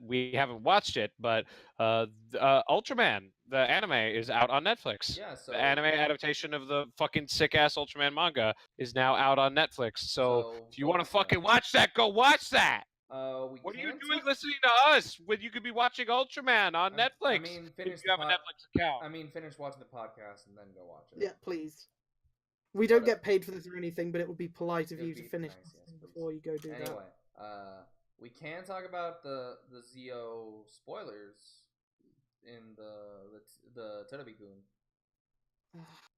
we haven't watched it, but Ultraman, the anime, is out on Netflix. Yeah, so the anime adaptation of the fucking sick ass Ultraman manga is now out on Netflix. So if you want to fucking watch that, go watch that. What are you doing listening to us when you could be watching Ultraman on Netflix? I mean, finish if you have a Netflix account. I mean, finish watching the podcast and then go watch it. Yeah, please. We don't get paid for this or anything, but it would be polite of you to finish before you go do that. Anyway, we can talk about the Zio spoilers in the Terebi-kun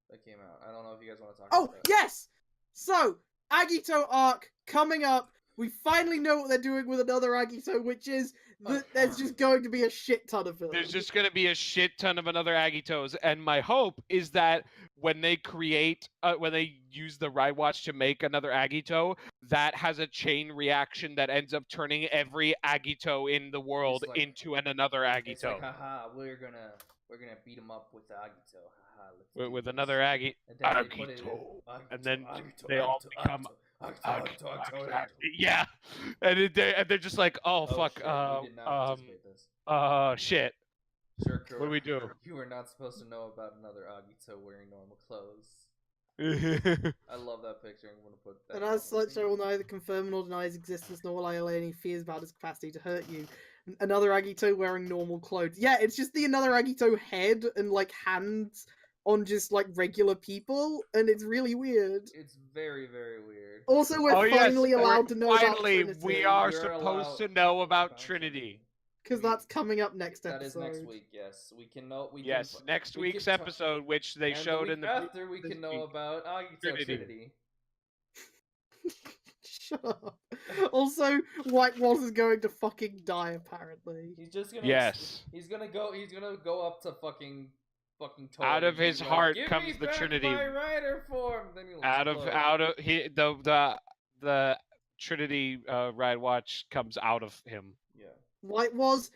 that came out. I don't know if you guys want to talk about that. Oh, yes! So, Agito arc coming up. We finally know what they're doing with another Agito, which is that there's just going to be a shit ton of them. There's just going to be a shit ton of another Agitos, and my hope is that when they when they use the Ride Watch to make another Agito, that has a chain reaction that ends up turning every Agito in the world into another Agito. It's like, haha, we're gonna beat them up with the Agito. Haha, with another Agito, and then they all become. Yeah, and they're just like, oh fuck, shit. Sure, what do we do? You are not supposed to know about another Agito wearing normal clothes. I love that picture. I'm gonna put that. And as such, I will neither confirm nor deny his existence, nor will I allay any fears about his capacity to hurt you. Another Agito wearing normal clothes. Yeah, it's just the another Agito head and like hands on just like regular people, and it's really weird. It's very, very weird. Also, we're finally allowed to know about Trinity. We are supposed to know about Trinity. Because that's coming up next episode. That is next week, yes. We can know. Next week's episode, which they showed in the after we can know about Agito Trinity. Shut up. Also, White Walls is going to fucking die, apparently. He's just gonna. Yes. He's gonna go up to fucking out of his heart comes the Trinity. My rider form. Then the Trinity Ride Watch comes out of him. Yeah. White Was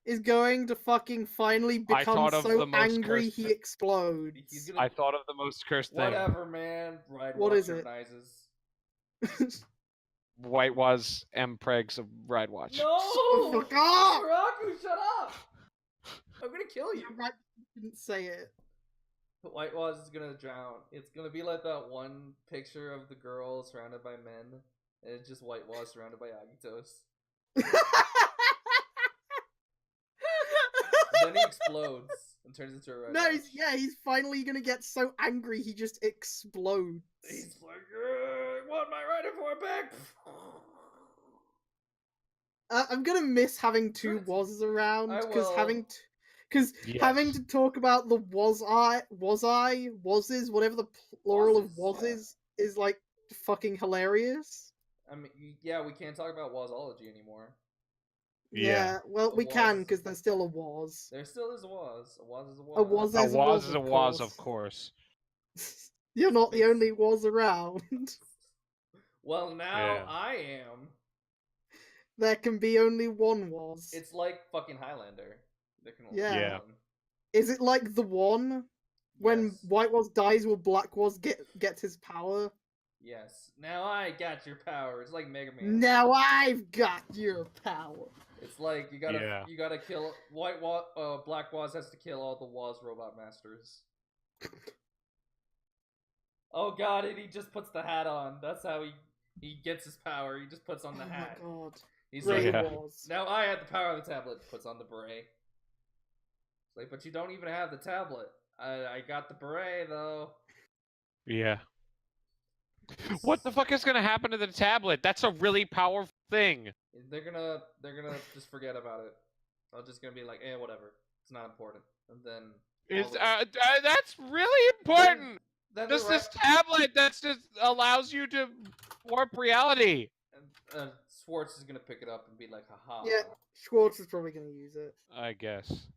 is going to fucking finally become so angry he explodes. I thought of the most cursed thing. Whatever, man. What is it? White was Pregs of Ride Watch. No! Fuck off! Soraku, shut up! I'm gonna kill you. Right, didn't say it. White Waz is gonna drown. It's gonna be like that one picture of the girl surrounded by men, and it's just White Waz surrounded by Agitos. And then he explodes and turns into a red No, watch. he's finally gonna get so angry he just explodes. He's like, I want my Rider Form back! I'm gonna miss having two Good. Wazs around I because will. having to talk about the Wazes, whatever the plural of Wazes, yeah. Wazes is like fucking hilarious. I mean, yeah, we can't talk about Wazology anymore. Yeah, well, A we Waz can is a because there's still a Waz. There still is a Waz. A Waz is a Waz. A Waz A is a Waz Waz, is a of Waz, course. of course. You're not the only Waz around. Well, now Yeah. I am. There can be only one Waz. It's like fucking Highlander. There can only Yeah. be Yeah. one. Is it like the one? When Yes. White Waz dies, will Black Waz get his power? Yes. Now I got your power. It's like Mega Man. Now I've got your power. It's like you gotta Yeah. you gotta kill Black Waz has to kill all the Waz robot masters. Oh god, and he just puts the hat on. That's how he gets his power. He just puts on the Oh hat. my god. He's Grey like, Yeah. Waz. now I have the power of the tablet. Puts on the beret. It's like, but you don't even have the tablet. I got the beret though. Yeah. What the fuck is gonna happen to the tablet? That's a really powerful thing. They're gonna just forget about it. They're just gonna be like, whatever. It's not important. And then Is all that's really important. then Just the this tablet that just allows you to warp reality. and Schwartz is gonna pick it up and be like, haha. Yeah, Schwartz is probably gonna use it. I guess.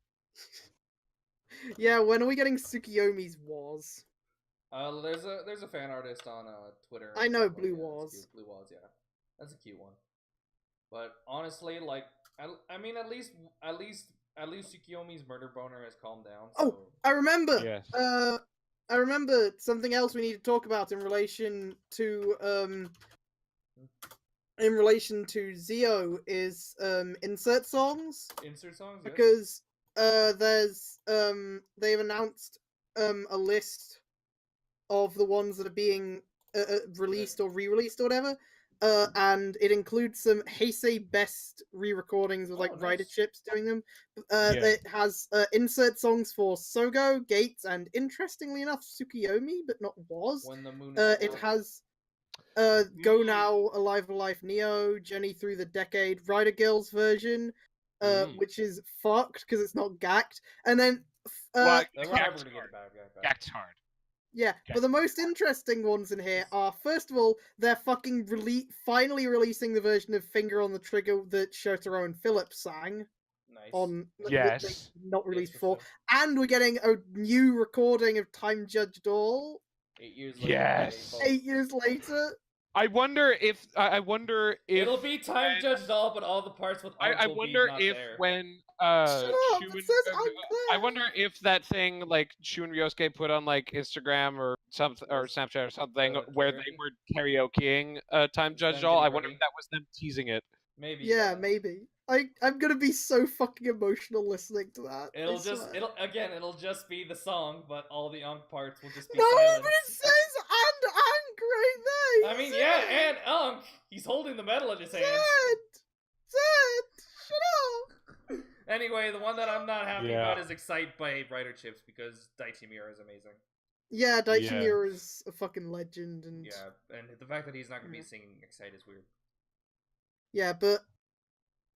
Yeah, when are we getting Tsukiyomi's Waz? There's a fan artist on Twitter. I know, It's Blue cute. Waz. Blue Waz, yeah, that's a cute one. But honestly, like, I mean, at least Tsukiyomi's murder boner has calmed down. So. Oh, I remember. Yes. I remember something else we need to talk about in relation to Zio is insert songs. Insert songs, yes. Because there's they've announced a list of the ones that are being released or re-released or whatever, and it includes some Heisei Best re-recordings with like nice. rider chips doing them. Yeah. It has insert songs for Sogo, Gates, and interestingly enough Tsukiyomi, but not Waz. When the moon is It full. has Go Now, Alive Alive Neo, Journey Through the Decade, Rider Girls version, which is fucked because it's not gacked, and then Well, We're Gack's never gonna get hard. it back. Gack's hard. yeah, but the most interesting ones in here are, first of all, they're fucking finally releasing the version of Finger on the Trigger that Shotaro and Phillips sang Nice. on Yes. that they not released for before, sure. and we're getting a new recording of Time Judge Doll 8 years later. Yes. baby. 8 years later. I wonder if It'll be Time when- Judge Doll, but all the parts with I Uncle wonder not if there. when Shut up! Shu It and- says I'm I wonder if that thing like Shu and Ryosuke put on like Instagram or something or Snapchat or something where they were karaokeing Time Judge Them Doll. I getting wonder ready. if that was them teasing it. Maybe. Yeah, maybe. I'm gonna be so fucking emotional listening to that. I It'll just swear. it'll just be the song, but all the parts will just be No, silence. but it says and Ankh right there. I mean, Zed! yeah, and Unk, he's holding the medal in his hands. Zed, shut up. Anyway, the one that I'm not happy Yeah. about is Excite by Rider Chips because Daichi Miura is amazing. Yeah, Daichi Yeah. Miura is a fucking legend, and Yeah, and the fact that he's not gonna be singing Excite is weird. yeah, but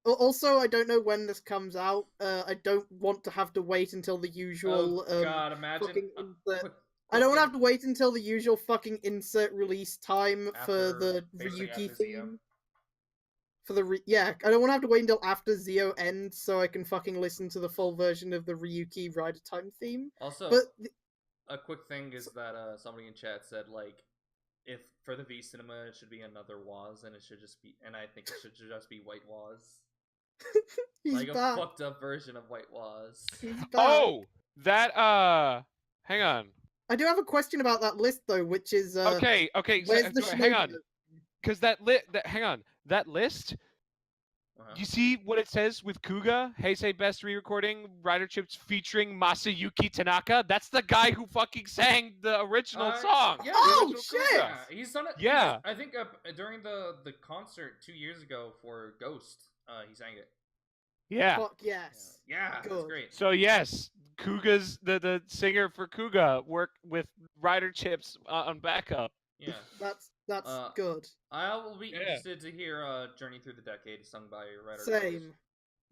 also I don't know when this comes out. I don't want to have to wait until the usual Oh God, imagine. fucking insert. quick- I don't want to quick have to wait until the usual fucking insert release time for After- the basically Ryuki after Zio. theme. For the yeah, I don't want to have to wait until after Zio ends so I can fucking listen to the full version of the Ryuki Rider Time theme. Also, But a quick thing is that somebody in chat said like, if for the V Cinema it should be another Waz, and it should just be, and I think it should just be White Waz, he's like back. a fucked up version of White Waz. He's back. Oh, that hang on. I do have a question about that list though, which is Okay, where's the so hang on. Shinobi? because hang on, that list. Uh-huh. You see what it says with Kuga? Heisei Best Re-Recording Rider Chips featuring Masayuki Tanaka. That's the guy who fucking sang the original song. Yeah, the Oh, original shit! Kuga. Yeah, he's done it. Yeah. I think during the concert 2 years ago for Ghost, he sang it. Yeah. Fuck yes. Yeah, that's Good. great. So yes, Kuga's the singer for Kuga worked with Rider Chips on backup. Yeah. That's Uh, good. I will be Yeah. interested to hear Journey Through the Decade sung by Ryder. Same.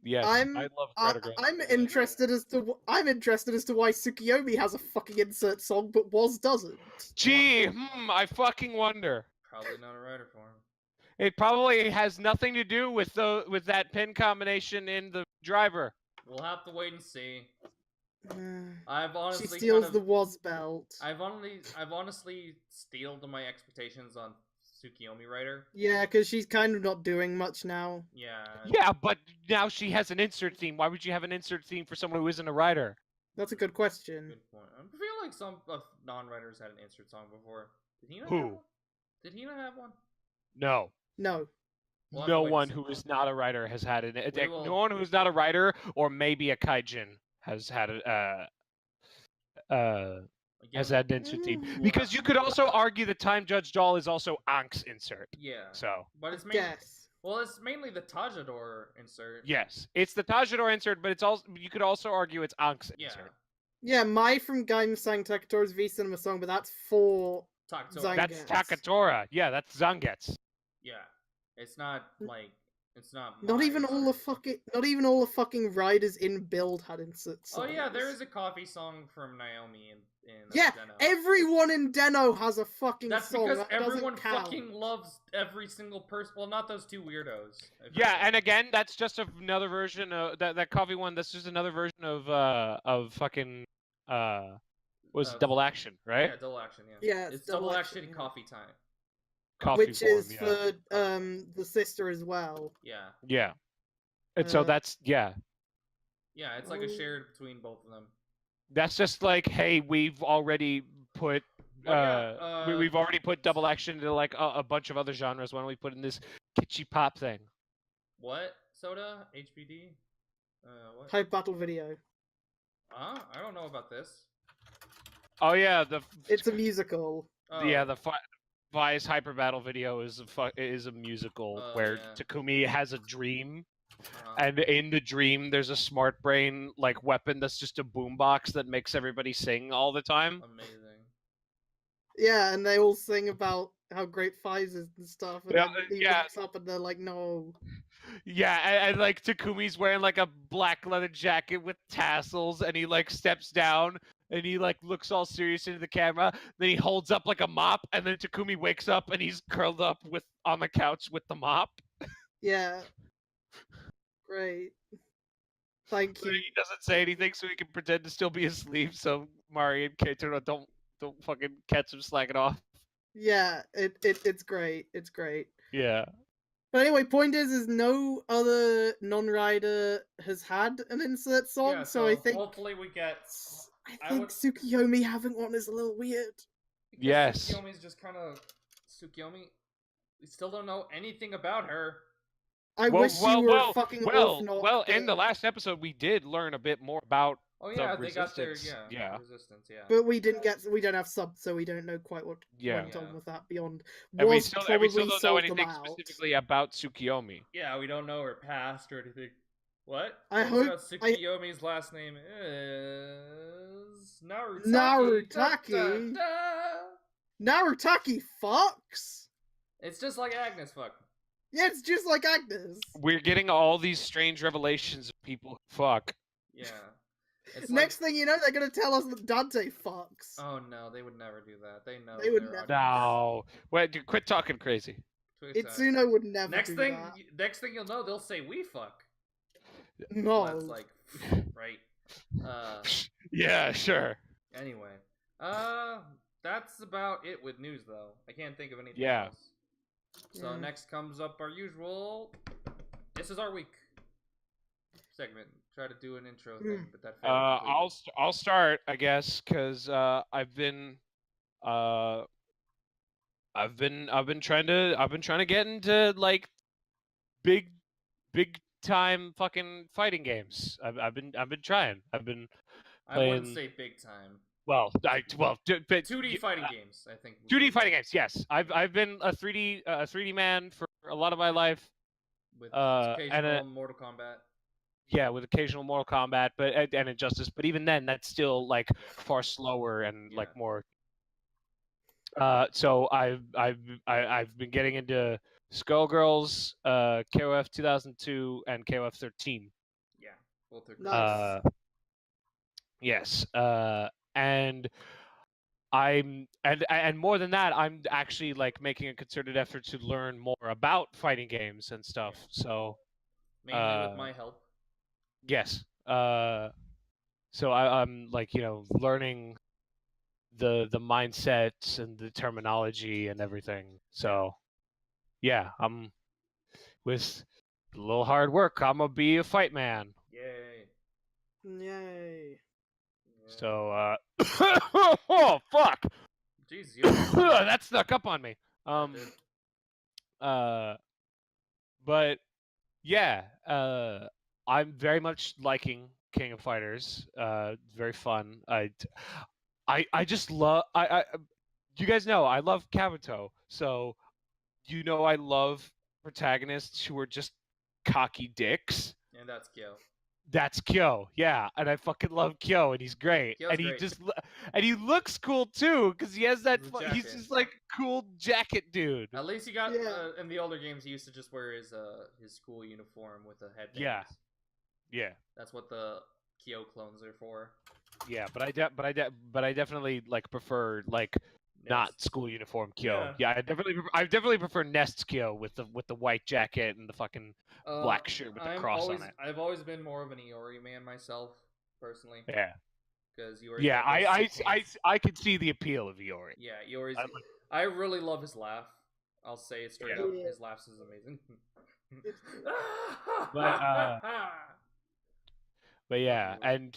Yes, I'm I love Rider Girls. I'm interested as to why Tsukiyomi has a fucking insert song but Was doesn't. Gee, I fucking wonder. Probably not a writer for him. It probably has nothing to do with that pin combination in the driver. We'll have to wait and see. Uh, I've honestly she steals kind the of, Was belt. I've honestly steeled my expectations on Tsukiyomi Rider. Yeah, because she's kind of not doing much now. Yeah. Yeah, but now she has an insert theme. Why would you have an insert theme for someone who isn't a writer? That's a good question. Good point. I feel like some of non-writers had an insert song before. Did he not Who? have one? Did he not have one? No. No. We'll have to No wait and one see. who is not a writer has had an. We will- No one who is not a writer, or maybe a kaijin, has had Again, has had an insert theme. Mm. Because you could also argue the Time Judge doll is also Ank's insert. yeah. So But it's mainly Yes. it's mainly the Tajador insert. yes, it's the Tajidor insert, but it's also you could also argue it's Ank's Yeah. Mm-hmm. insert. Yeah, Mai from Gaim sang Takatora's V Cinema song, but that's for Takuto. Zang- That's Zangetsu. Takatora. Yeah, that's Zangetsu. Yeah. It's not like it's not. not my even all the insert. fucking riders in Build had insert Oh songs. yeah, there is a coffee song from Naomi in Yeah, Zeno. everyone in Deno has a fucking That's song. because That doesn't everyone count. fucking loves every single person. Well, not those two weirdos. Yeah, and again, that's just another version of that coffee one. That's just another version of fucking was Double Action, right? Yeah, double action. Yeah. Yeah, It's double action, action, yeah. coffee time. Coffee Which form, is yeah. for the sister as well. Yeah. Yeah. And so Uh, that's Yeah, it's like a Oh. shared between both of them. that's just like, hey, we've already put we've already put Double Action into like a bunch of other genres. Why don't we put in this kitschy pop thing? What? Soda? HBD? What? Type battle video. Huh? I don't know about this. Oh yeah, It's a musical. Oh, the Vice Hyper Battle video is a musical Oh, where yeah. Takumi has a dream, uh-huh. and in the dream there's a smart brain like weapon that's just a boombox that makes everybody sing all the time. Amazing. Yeah, and they all sing about how great Fives is and stuff. And Yeah, then he yeah. looks up and they're like, no. Yeah, and like Takumi's wearing like a black leather jacket with tassels, and he like steps down and he like looks all serious into the camera. Then he holds up like a mop, and then Takumi wakes up and he's curled up on the couch with the mop. Yeah. Great. Thank But you. he doesn't say anything, so he can pretend to still be asleep. So Mari and Keitaro don't fucking catch him slacking off. Yeah, it's great. It's great. Yeah. But anyway, point is no other non-rider has had an insert song, Yeah, so I think hopefully we get. I I think would- Tsukiyomi having one is a little weird. because Yes. Tsukiyomi's just kind of Tsukiyomi. We still don't know anything about her. I wish you were a fucking Orphnock, well. In the but- last episode, we did learn a bit more about. Oh yeah, they got their resistance, yeah. resistance. Yeah. But we don't have subs, so we don't know quite what Yeah. went on with that beyond. And we Was still probably don't know sold them anything out. specifically about Tsukiyomi. Yeah, we don't know her past or anything. What? I Turns out hope- Tsukiyomi's last name is Narutaki. Narutaki? Da, da, da. Narutaki fucks. It's just like Agnes fuck. Yeah, it's just like Agnes. We're getting all these strange revelations of people who fuck. Yeah. It's Next thing you know, they're gonna tell us that Dante fucks. Oh no, they would never do that. They know. They would their never. No, audience. wait, dude, quit talking crazy. Twist that. Itsuno would never Next do thing, that. next thing you'll know, they'll say we fuck. No. That's like, right. Yeah, sure. Anyway, that's about it with news though. I can't think of anything Yeah. else. So Yeah. next comes up our usual. This is our week segment. Try to do an intro thing, but that failed. completely. I'll start, I guess, because I've been I've been trying to get into like big time fucking fighting games. I've been trying. I've been I wouldn't playing. say big time. But 2D fighting games, I think. 2D fighting games. Yes, I've been a 3D man for a lot of my life. With And occasional Mortal Kombat. yeah, with occasional Mortal Kombat, but and Injustice. But even then, that's still like far slower and like more. So I've been getting into Skullgirls, KOF 2002, and KOF 13. Yeah, both are great. Nice. Yes. And and more than that, I'm actually like making a concerted effort to learn more about fighting games and stuff. Yeah. So mainly with my help. yes. So I'm like learning the mindsets and the terminology and everything. So yeah, I'm with a little hard work. I'm gonna be a fight man. Yay! Yay! Yeah. So oh fuck! Jeez, that snuck up on me. But yeah, I'm very much liking King of Fighters. Very fun. I just love you guys know I love Kabuto, so I love protagonists who are just cocky dicks. And that's Kyo. That's Kyo, yeah, and I fucking love Kyo, and he's great, Kyo's and he great. just and he looks cool too, because he has that he's jacket. just like cool jacket dude. At least he got Yeah. in the older games. He used to just wear his school uniform with a headband. Yeah. That's what the Kyo clones are for. Yeah, but I definitely like prefer like not school uniform Kyo. Yeah, I definitely prefer Nest's Kyo with the white jacket and the fucking black shirt with the cross on it. I've always been more of an Iori man myself, personally. Yeah. Because Iori. Yeah, I could see the appeal of Iori. Yeah, Iori's. I really love his laugh. I'll say it straight up. His laugh is amazing. But yeah, and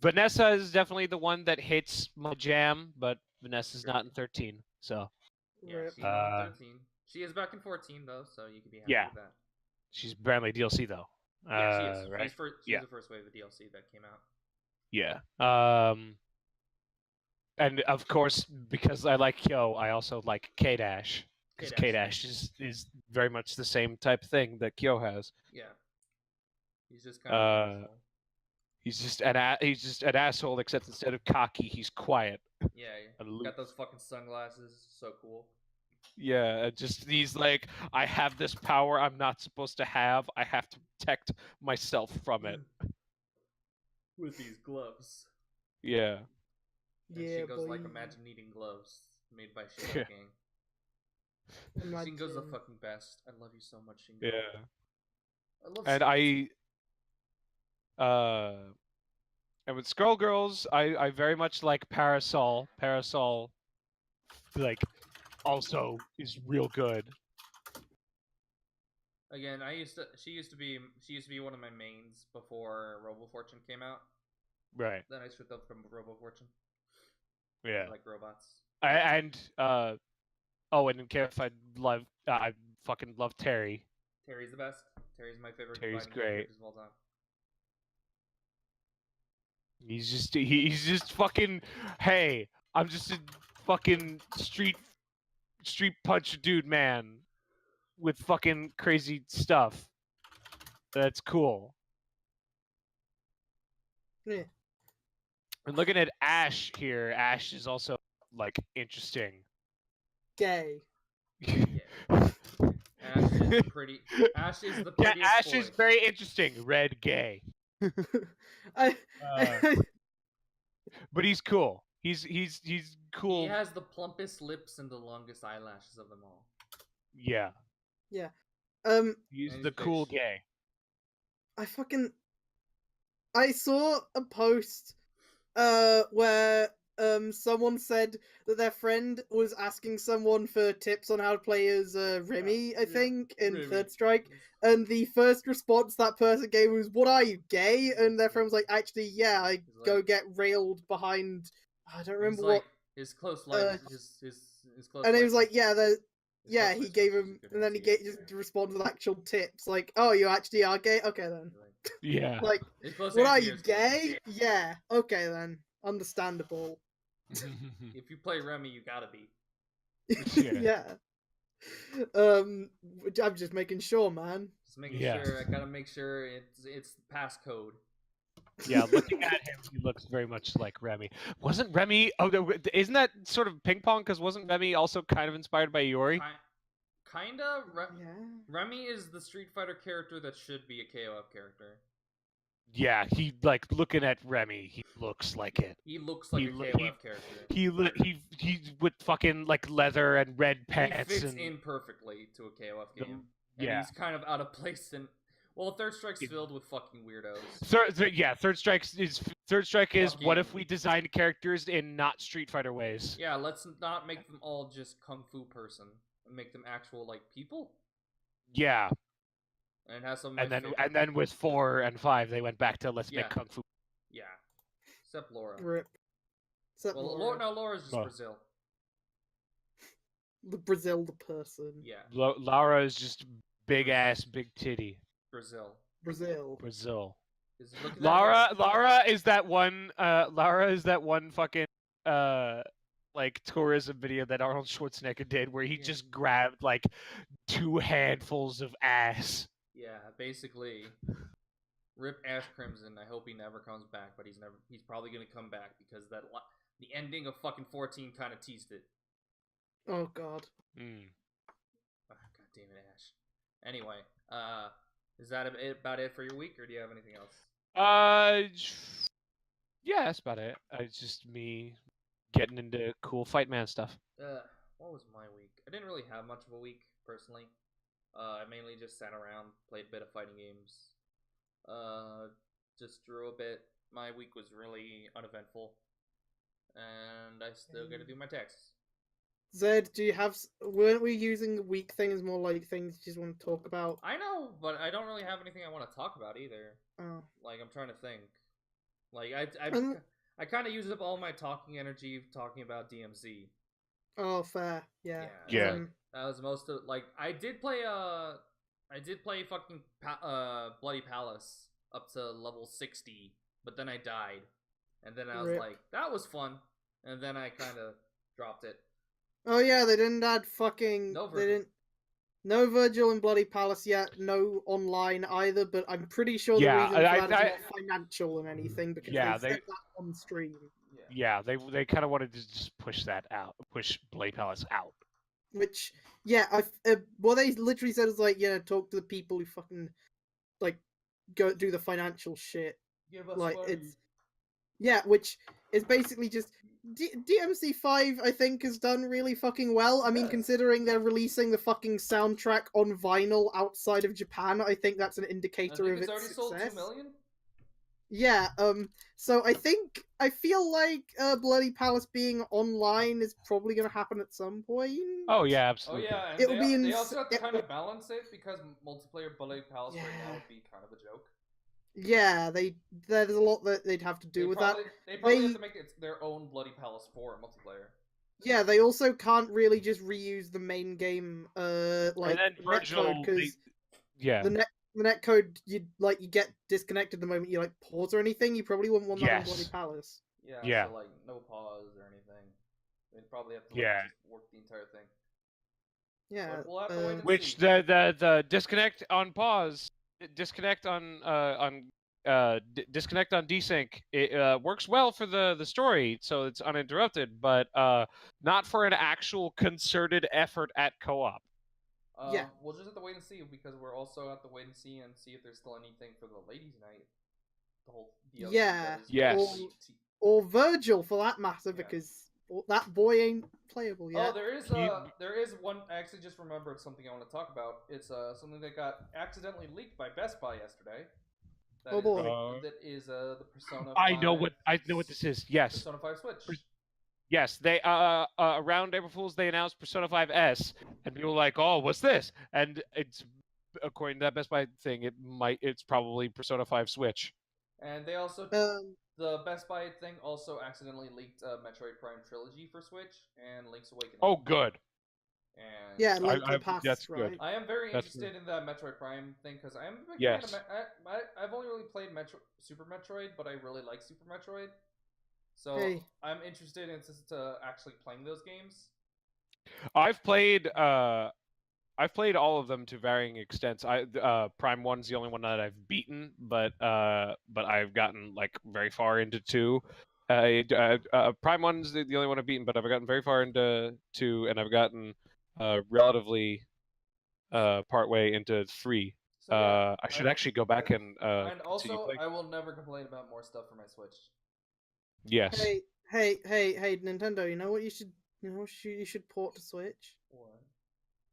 Vanessa is definitely the one that hits my jam, but Vanessa's not in 13, so. Yeah, she's not in 13. She is back in 14 though, so you can be happy with that. She's apparently DLC though. Yeah, she is. Right? She's the first wave of DLC that came out. Yeah. And of course, because I like Kyo, I also like K-Dash. Because K-Dash is very much the same type of thing that Kyo has. Yeah. He's just kind of an asshole. He's just an asshole, except instead of cocky, he's quiet. Yeah, got those fucking sunglasses. So cool. Yeah, he's like, I have this power I'm not supposed to have. I have to protect myself from it. With these gloves. Yeah. And Shingo's like, imagine needing gloves made by Shingo Gang. Shingo's the fucking best. I love you so much, Shingo. Yeah. I love and and with Skullgirls, I very much like Parasol. Parasol, like, also is real good. Again, she used to be one of my mains before Robo Fortune came out. Right. Then I switched up from Robo Fortune. Yeah. I like robots. And in KF I fucking love Terry. Terry's the best. Terry's my favorite. Terry's great. Of all time. He's just fucking. Hey, I'm just a fucking street punch dude, man, with fucking crazy stuff. That's cool. Yeah. And looking at Ash here, Ash is also like interesting. Gay. Ash is pretty. Ash is the prettiest Ash boy. is very interesting. Red gay. But he's cool. He's cool. He has the plumpest lips and the longest eyelashes of them all. Yeah. Yeah. He's the cool gay. I saw a post where someone said that their friend was asking someone for tips on how to play as Remy, I think, in Remy. Third Strike, and the first response that person gave was, "What are you, gay?" And their friend was like, "Actually, yeah, I go get railed behind." I don't remember what His close line, his close. and he was friends- like, yeah, his yeah, close he friends gave was a him, good and then he answer, just yeah. responded with actual tips, like, oh, you actually are gay? Okay then. Yeah. Like, His close what are answer you, is gay? Yeah, okay then. Understandable. if you play Remy, you gotta be. Yeah. I'm just making sure, man. Just making Yeah. sure. I gotta make sure it's the passcode. Yeah, looking at him, he looks very much like Remy. Wasn't Remy? Oh, no, isn't that sort of ping pong? Because wasn't Remy also kind of inspired by Iori? Kinda. Yeah. Remy is the Street Fighter character that should be a KOF character. Yeah, he like looking at Remy, he looks like it. He looks like He a lo- KOF character. He's with fucking like leather and red He pants fits and in perfectly to a KOF the- game. And yeah. he's kind of out of place in. Well, Third Strike's filled with fucking weirdos. Third Strike is what if Fucking- we designed characters in not Street Fighter ways? Yeah, let's not make them all just kung fu person. And make them actual like people. Yeah, And it has some. and then with 4 and 5 they went back to let's Yeah. make kung fu. Yeah. Except Laura. Rip. Except Well, Laura. Laura's just Oh. Brazil. The Brazil, the person. Yeah, Lara is just big ass, big titty. Brazil. Brazil. Brazil. Look at that Lara is that one. Lara is that one fucking like tourism video that Arnold Schwarzenegger did, where he Yeah. just grabbed like 2 handfuls of ass. Yeah, basically. Rip Ash Crimson. I hope he never comes back, but he's probably gonna come back because the ending of fucking 14 kind of teased it. Oh god. Mm. God damn it, Ash. Anyway, is that about it for your week, or do you have anything else? Yeah, that's about it. It's just me getting into cool Fight Man stuff. What was my week? I didn't really have much of a week, personally. I mainly just sat around, played a bit of fighting games. Just drew a bit. My week was really uneventful. And I still gotta do my taxes. Zed, do you have? Weren't we using the week thing as more like things you just want to talk about? I know, but I don't really have anything I want to talk about either. Oh. Like, I'm trying to think. Like, Um, I kind of used up all my talking energy talking about DMZ. Oh, fair. Yeah. Yeah. That was most of like I did play fucking Bloody Palace up to level 60, but then I died, and then I was Rip. like, that was fun, and then I kind of dropped it. Oh yeah, they didn't add fucking. No They Virgil. didn't. No Virgil in Bloody Palace yet. No online either. But I'm pretty sure the Yeah, reason for that is I- not financial and anything because Yeah, they they- said that on stream. Yeah, they kind of wanted to just push that out, push Blade Palace out. Which, yeah, what they literally said is like, yeah, talk to the people who fucking like go do the financial shit. Give us Like money. it's, yeah, which is basically just DMC5. I think has done really fucking well. I mean, Yes. considering they're releasing the fucking soundtrack on vinyl outside of Japan, I think that's an I indicator think of it's its already sold success. 2 million. Yeah, so I feel like Bloody Palace being online is probably gonna happen at some point. Oh yeah, Oh absolutely. yeah, and It'll be they ins- also have to it- kind of balance it because multiplayer Bloody Palace right now Yeah. would be kind of a joke. Yeah, there's a lot that they'd have to do with that. They probably have They- to make it their own Bloody Palace 4 multiplayer. Yeah, they also can't really just reuse the main game, like then Virgil, netcode, because Yeah. the netcode you get disconnected the moment you like pause or anything. You probably wouldn't want that on Yes. Bloody Palace. Yeah. So like no pause or anything. They'd probably have to Yeah. just work the entire thing. Yeah, We'll have to wait and Which see. the disconnect on pause, disconnect on disconnect on desync. It works well for the story, so it's uninterrupted, but not for an actual concerted effort at co-op. Yeah. We'll just have to wait and see because we're also have to wait and see if there's still anything for the ladies' night. The whole DLC Yeah. that is Yes. mostly or Virgil for that matter, Yeah. because that boy ain't playable Oh, yet. there is one. I actually just remembered something I want to talk about. It's something that got accidentally leaked by Best Buy yesterday. Oh, boy. That is the Persona. I know 5 what this is. Yes. Persona 5 Switch. Yes, they around April Fools they announced Persona 5S, and people were like, "Oh, what's this?" And it's according to that Best Buy thing, it's probably Persona 5 Switch. And they also the Best Buy thing also accidentally leaked Metroid Prime Trilogy for Switch and Link's Awakening. Oh, good. And yeah, Link to the Past, that's right? good. I am very That's interested in the Metroid Prime thing because I am a big Yes. fan of I've only really played Super Metroid, but I really like Super Metroid. So Hey. I'm interested in actually playing those games. I've played all of them to varying extents. Prime 1's the only one that I've beaten, but I've gotten like very far into 2. Prime 1's the only one I've beaten, but I've gotten very far into 2, and I've gotten relatively part way into 3. So yeah, I should actually go back and also continue playing. I will never complain about more stuff for my Switch. Yes. Hey, Nintendo! You know what you should port to Switch? What?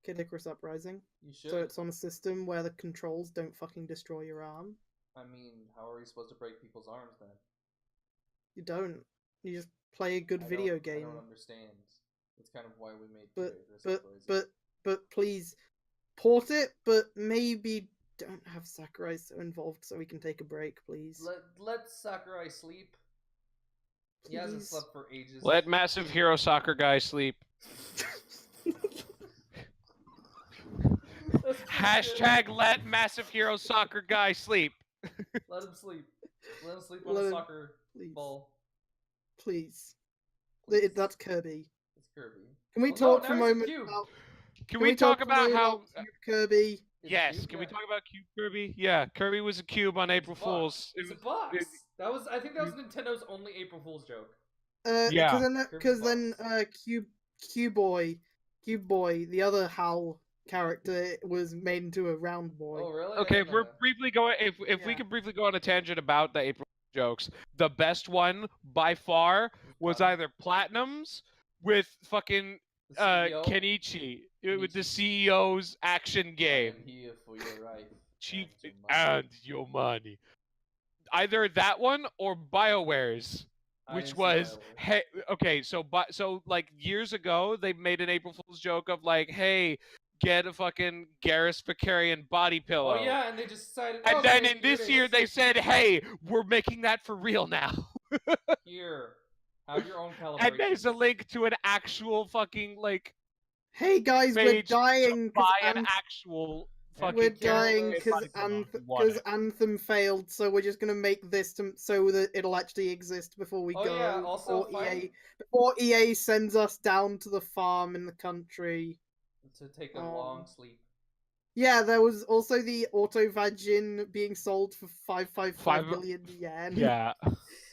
Kid Icarus Uprising. You should. So it's on a system where the controls don't fucking destroy your arm. I mean, how are you supposed to break people's arms then? You don't. You just play a good video game. I don't understand. That's kind of why we made Kid Icarus Uprising. But please port it, but maybe don't have Sakurai so involved so we can take a break, please. Let Sakurai sleep. Please. He hasn't slept for ages. Let Massive Hero Soccer Guy sleep. Hashtag let Massive Hero Soccer Guy sleep. Let him sleep. Let him sleep on a soccer ball. Please. That's Kirby. It's Kirby. Can we talk for a moment about... Can we talk about how... Cube Kirby? Yes, can we talk about Cube Kirby? Yeah, Kirby was a cube on April Fool's. It's a box. I think that was Nintendo's only April Fool's joke. Yeah. Because then Cube Boy, the other HAL character, was made into a round boy. Oh really? Okay, if we're briefly going, if we could briefly go on a tangent about the April jokes, the best one by far was either Platinum's with fucking Kenichi with the CEO's action game. I am here for your life. Chief and your money. Either that one or BioWare's, which was so like years ago they made an April Fool's joke of like, hey, get a fucking Garrus Vicarian body pillow. Oh yeah, and they just decided. And then in this year they said, hey, we're making that for real now. Here, have your own calibration. And there's a link to an actual fucking like. Hey guys, we're dying to buy an actual. We're dying because Anthem failed, so we're just gonna make this so that it'll actually exist before we go. Yeah, also before EA sends us down to the farm in the country to take a long sleep. Yeah, there was also the Autovagin being sold for 555 million yen. Yeah.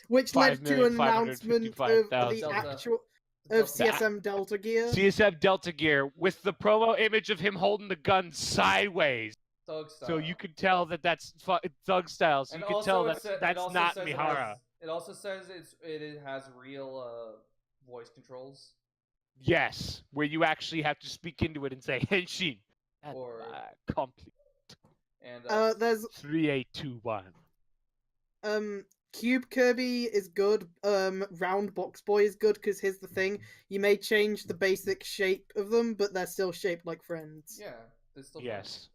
Which led to an announcement of the actual CSM Delta Gear. CSM Delta Gear with the promo image of him holding the gun sideways. Thug style. So you could tell that that's Thug style. So you could tell that's not Mihara. It also says it has real voice controls. Yes, where you actually have to speak into it and say Henshin. Or complete. And there's 3821. Cube Kirby is good. Round Box Boy is good because here's the thing: you may change the basic shape of them, but they're still shaped like friends. Yeah, they're still friends.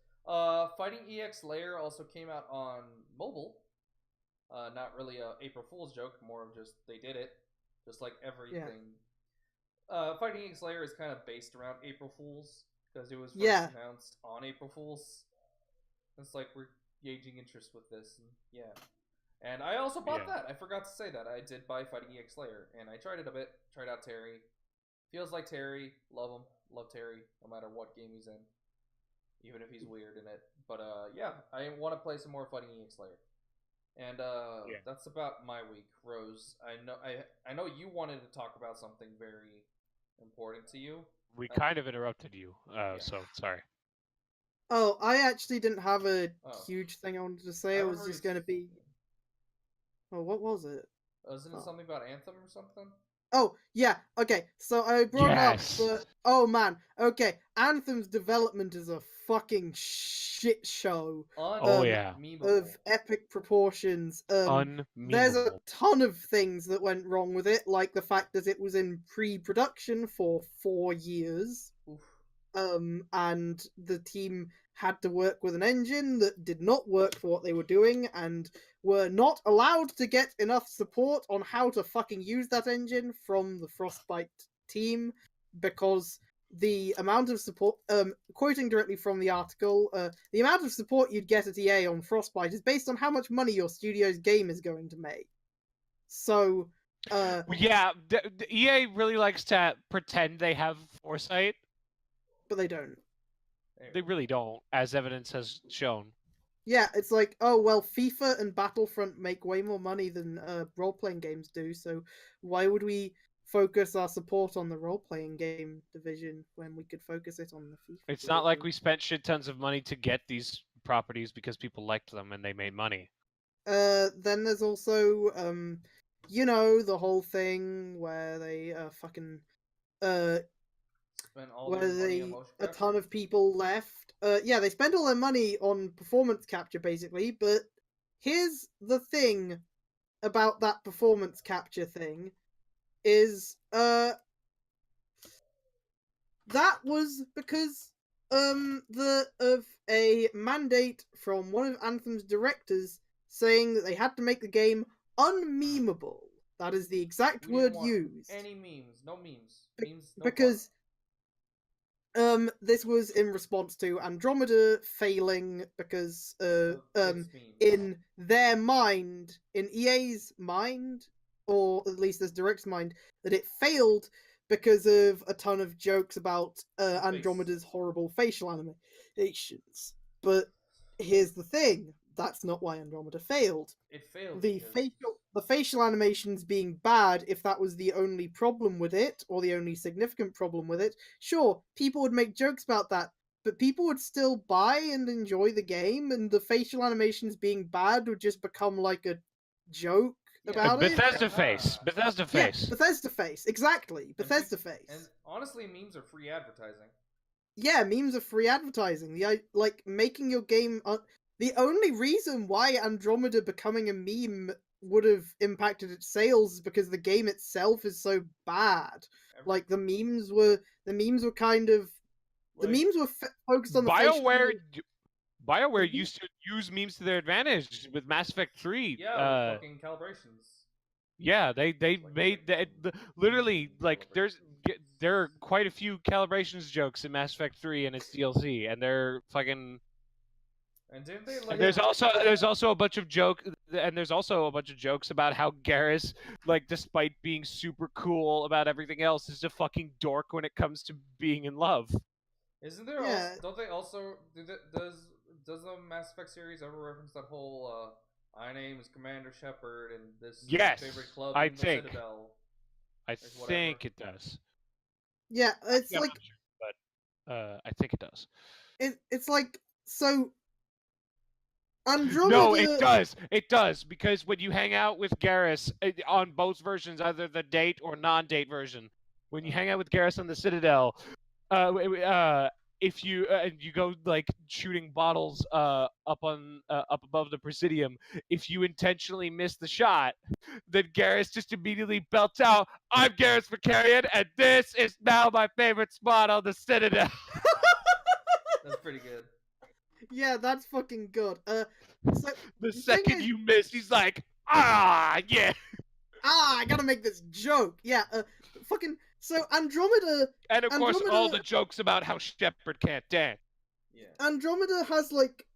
Fighting EX Layer also came out on mobile. Not really a April Fool's joke, more of just they did it, just like everything. Yeah. Fighting EX Layer is kind of based around April Fool's because it was first announced on April Fool's. It's like we're gauging interest with this, and yeah. And I also bought that. I forgot to say that. I did buy Fighting EX Layer, and I tried it a bit. Tried out Terry. Feels like Terry. Love him. Love Terry, no matter what game he's in. Even if he's weird in it. But yeah, I want to play some more Fighting EX Layer. And that's about my week, Rose. I know you wanted to talk about something very important to you. We kind of interrupted you, so sorry. Oh, I actually didn't have a huge thing I wanted to say. It was just going to be... Oh, what was it? Wasn't it something about Anthem or something? Oh, yeah, okay, so I brought up the... Oh, man, okay, Anthem's development is a fucking shit show. Of epic proportions. There's a ton of things that went wrong with it, like the fact that it was in pre-production for 4 years. Oof. And the team had to work with an engine that did not work for what they were doing, and were not allowed to get enough support on how to fucking use that engine from the Frostbite team, because the amount of support, quoting directly from the article, the amount of support you'd get at EA on Frostbite is based on how much money your studio's game is going to make. So, yeah, EA really likes to pretend they have foresight. but they don't. They really don't, as evidence has shown. Yeah, it's like, oh, well, FIFA and Battlefront make way more money than role-playing games do, so why would we focus our support on the role-playing game division when we could focus it on the FIFA It's not like division? we spent shit tons of money to get these properties because people liked them and they made money. Then there's also, you know, the whole thing where they fucking Spend all where their money on they motion a capture. ton of people left. Yeah, they spend all their money on performance capture basically, but here's the thing about that performance capture thing is that was because of a mandate from one of Anthem's directors saying that they had to make the game unmemeable. That is the exact We didn't word want used. any memes. No memes. Memes. No Because fun. this was in response to Andromeda failing because It's memes. in their mind, in EA's mind, or at least this director's mind, that it failed because of a ton of jokes about Andromeda's horrible facial animations. But here's the thing: that's not why Andromeda failed. It failed. The because facial animations being bad, if that was the only problem with it, or the only significant problem with it, sure, people would make jokes about that, but people would still buy and enjoy the game, and the facial animations being bad would just become like a joke about it. Bethesda face. Ah. Bethesda Yeah, face. Bethesda face, exactly. Bethesda face. And honestly, memes are free advertising. Yeah, memes are free advertising. Like making your game. The only reason why Andromeda becoming a meme would have impacted its sales is because the game itself is so bad. Like the memes were kind of focused on the BioWare used to use memes to their advantage with Mass Effect 3. Yeah, with fucking calibrations. Yeah, they made that literally like there are quite a few calibrations jokes in Mass Effect 3 and its DLC, and they're fucking. And didn't they like? There's also a bunch of jokes about how Garrus, like, despite being super cool about everything else, is a fucking dork when it comes to being in love. Isn't there? Yeah. Don't they also? Does the Mass Effect series ever reference that whole? My name is Commander Shepard, and this is Yes, my favorite club I in the think. Citadel. I think it does. Yeah, it's I'm like not sure, but I think it does. it's like so. Andromeda. No, it does. It does, because when you hang out with Garrus on both versions, either the date or non-date version, when you hang out with Garrus on the Citadel, if you you go like shooting bottles up above the Presidium, if you intentionally miss the shot, then Garrus just immediately belts out, "I'm Garrus Vakarian, and this is now my favorite spot on the Citadel." That's pretty good. Yeah, that's fucking good. So the second you miss, he's like, "Ah, yeah." I gotta make this joke. Yeah, fucking. So Andromeda. And of course, all the jokes about how Shepard can't dance. Yeah. Andromeda has like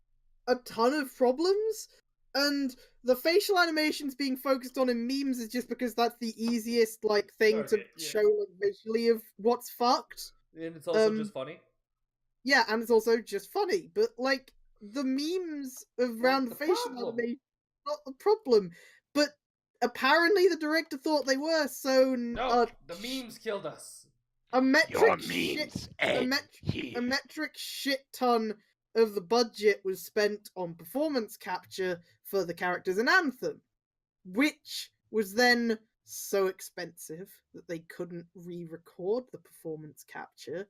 a ton of problems, and the facial animations being focused on in memes is just because that's the easiest like thing to show like visually of what's fucked. And it's also just funny. Yeah, and it's also just funny, but like the memes around the facial animation not the problem. But apparently the director thought they were, so no, the memes killed us. A metric shit ton of the budget was spent on performance capture for the characters in Anthem, which was then so expensive that they couldn't re-record the performance capture,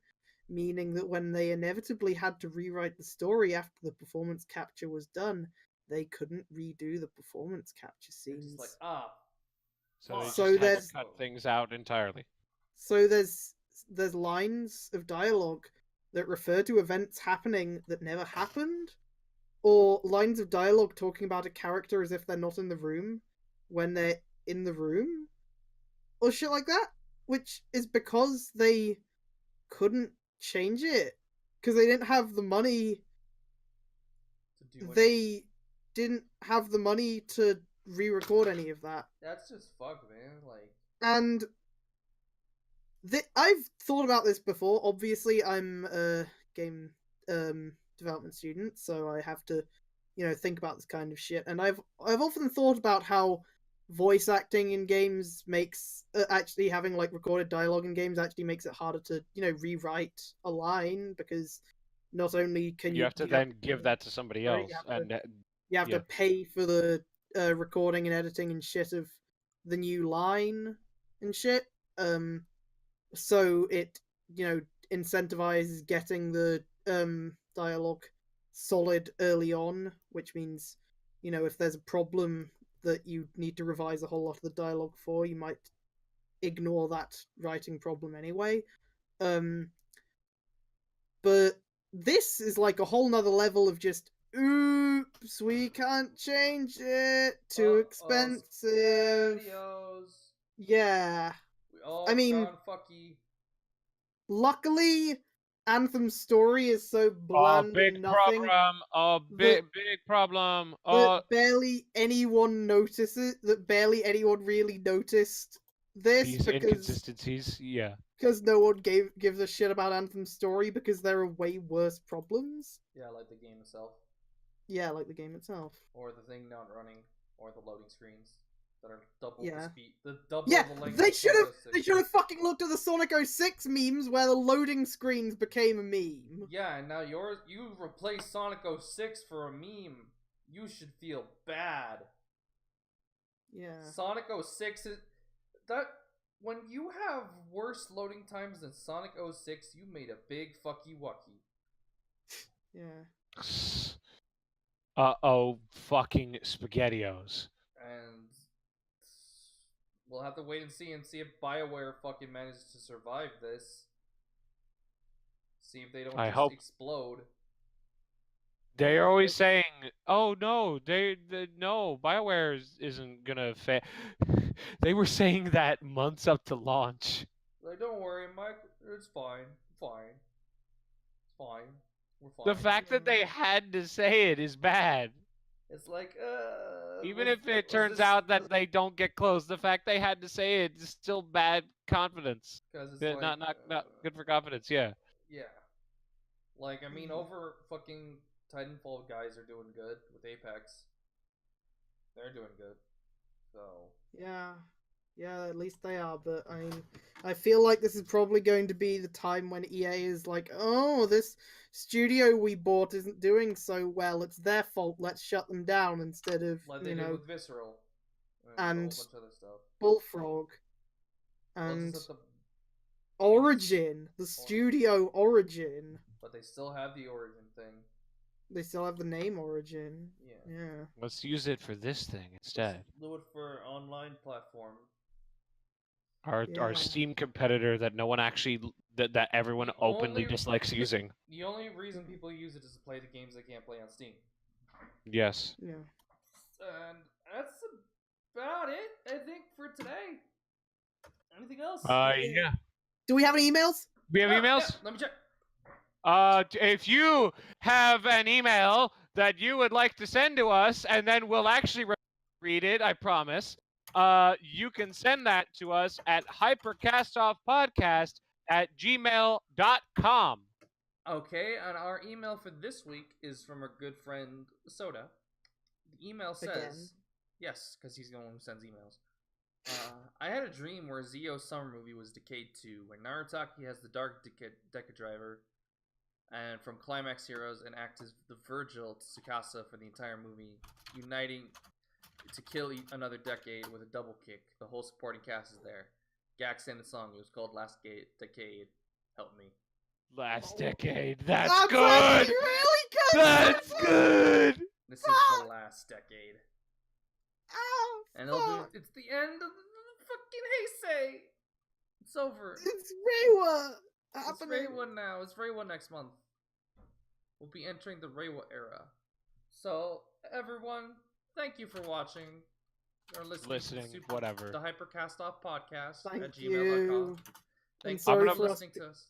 meaning that when they inevitably had to rewrite the story after the performance capture was done, they couldn't redo the performance capture scenes. Just like, so they just had to cut things out entirely. So there's lines of dialogue that refer to events happening that never happened, or lines of dialogue talking about a character as if they're not in the room when they're in the room, or shit like that, which is because they couldn't change it because they didn't have the money. They didn't have the money to re-record any of that. That's just fucked, man. Like, and I've thought about this before. Obviously, I'm a game development student, so I have to, think about this kind of shit. And I've often thought about how voice acting in games makes actually having like recorded dialogue in games actually makes it harder to rewrite a line, because not only can You have to then give that to somebody else, you have to pay for the recording and editing and shit of the new line and shit. So it incentivizes getting the dialogue solid early on, which means if there's a problem that you need to revise a whole lot of the dialogue for, you might ignore that writing problem anyway. But this is like a whole nother level of just, oops, we can't change it, too expensive. Yeah. I mean, fucky. Luckily, Anthem's story is so bland and nothing. Big problem. That barely anyone notices. That barely anyone really noticed this These because inconsistencies. Yeah. Because no one gives a shit about Anthem's story because there are way worse problems. Yeah, like the game itself. Yeah, like the game itself. Or the thing not running, or the loading screens that are double Yeah. the speed, the length. They should have fucking looked at the Sonic 06 memes where the loading screens became a meme. Yeah, and now you replace Sonic 06 for a meme. You should feel bad. Yeah. Sonic 06 is that when you have worse loading times than Sonic 06, you made a big fucky wucky. Yeah. Fucking SpaghettiOs. And we'll have to wait and see if BioWare fucking manages to survive this. See if they don't just explode. They're always saying, "Oh no, no, BioWare isn't gonna fail." They were saying that months up to launch. Like, don't worry, Mike. It's fine. Fine. It's fine. We're fine. The fact that they had to say it is bad. It's like, even if it turns out that they don't get close, the fact they had to say it is still bad confidence. Because it's not good for confidence. Yeah. Yeah. Like, I mean, over fucking Titanfall guys are doing good with Apex. They're doing good. So. Yeah, at least they are, but I feel like this is probably going to be the time when EA is like, oh, this studio we bought isn't doing so well, it's their fault, let's shut them down, instead of, like they did with Visceral. And a bunch of other stuff. Bullfrog. And Origin. The studio Origin. But they still have the Origin thing. They still have the name Origin. Yeah. Let's use it for this thing instead. Let's do it for online platform. Our Steam competitor that no one actually that everyone openly dislikes using. The only reason people use it is to play the games they can't play on Steam. Yes. Yeah. And that's about it, I think, for today. Anything else? Yeah. Do we have any emails? We have emails? Yeah, let me check. If you have an email that you would like to send to us, and then we'll actually read it, I promise. You can send that to us at hypercastoffpodcast@gmail.com. Okay, and our email for this week is from our good friend Soda. The email says, yes, because he's the one who sends emails. I had a dream where Zio's summer movie was Decade 2, where Naritaki has the Dark Deca Driver, and from Climax Heroes, and acts as the Virgil to Tsukasa for the entire movie, uniting to kill another decade with a double kick. The whole supporting cast is there. Gak sang the song. It was called Last Decade. Help me. Last Decade. That's good. Really good. That's good. This is the last decade. Oh, and it's the end of the fucking Heisei. It's over. It's Reiwa. It's Reiwa now. It's Reiwa next month. We'll be entering the Reiwa era. So, everyone, thank you for watching or listening to whatever. the Hypercast Off podcast Thank at you. gmail.com. Thank you sorry for for us listening to us.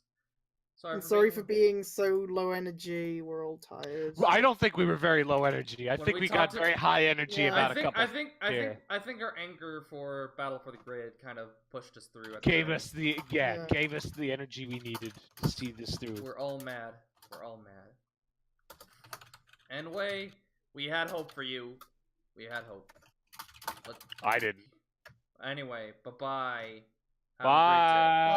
Sorry for being so low energy. We're all tired. Well, I don't think we were very low energy. I When think we we got talked to- very high energy Yeah. about I a think couple. I think our anger for Battle for the Grid kind of pushed us through. At Gave the us the gave us the energy we needed to see this through. We're all mad. We're all mad. Anyway, we had hope for you. We had hope. I didn't. Anyway, bye-bye. Have a great day. Bye.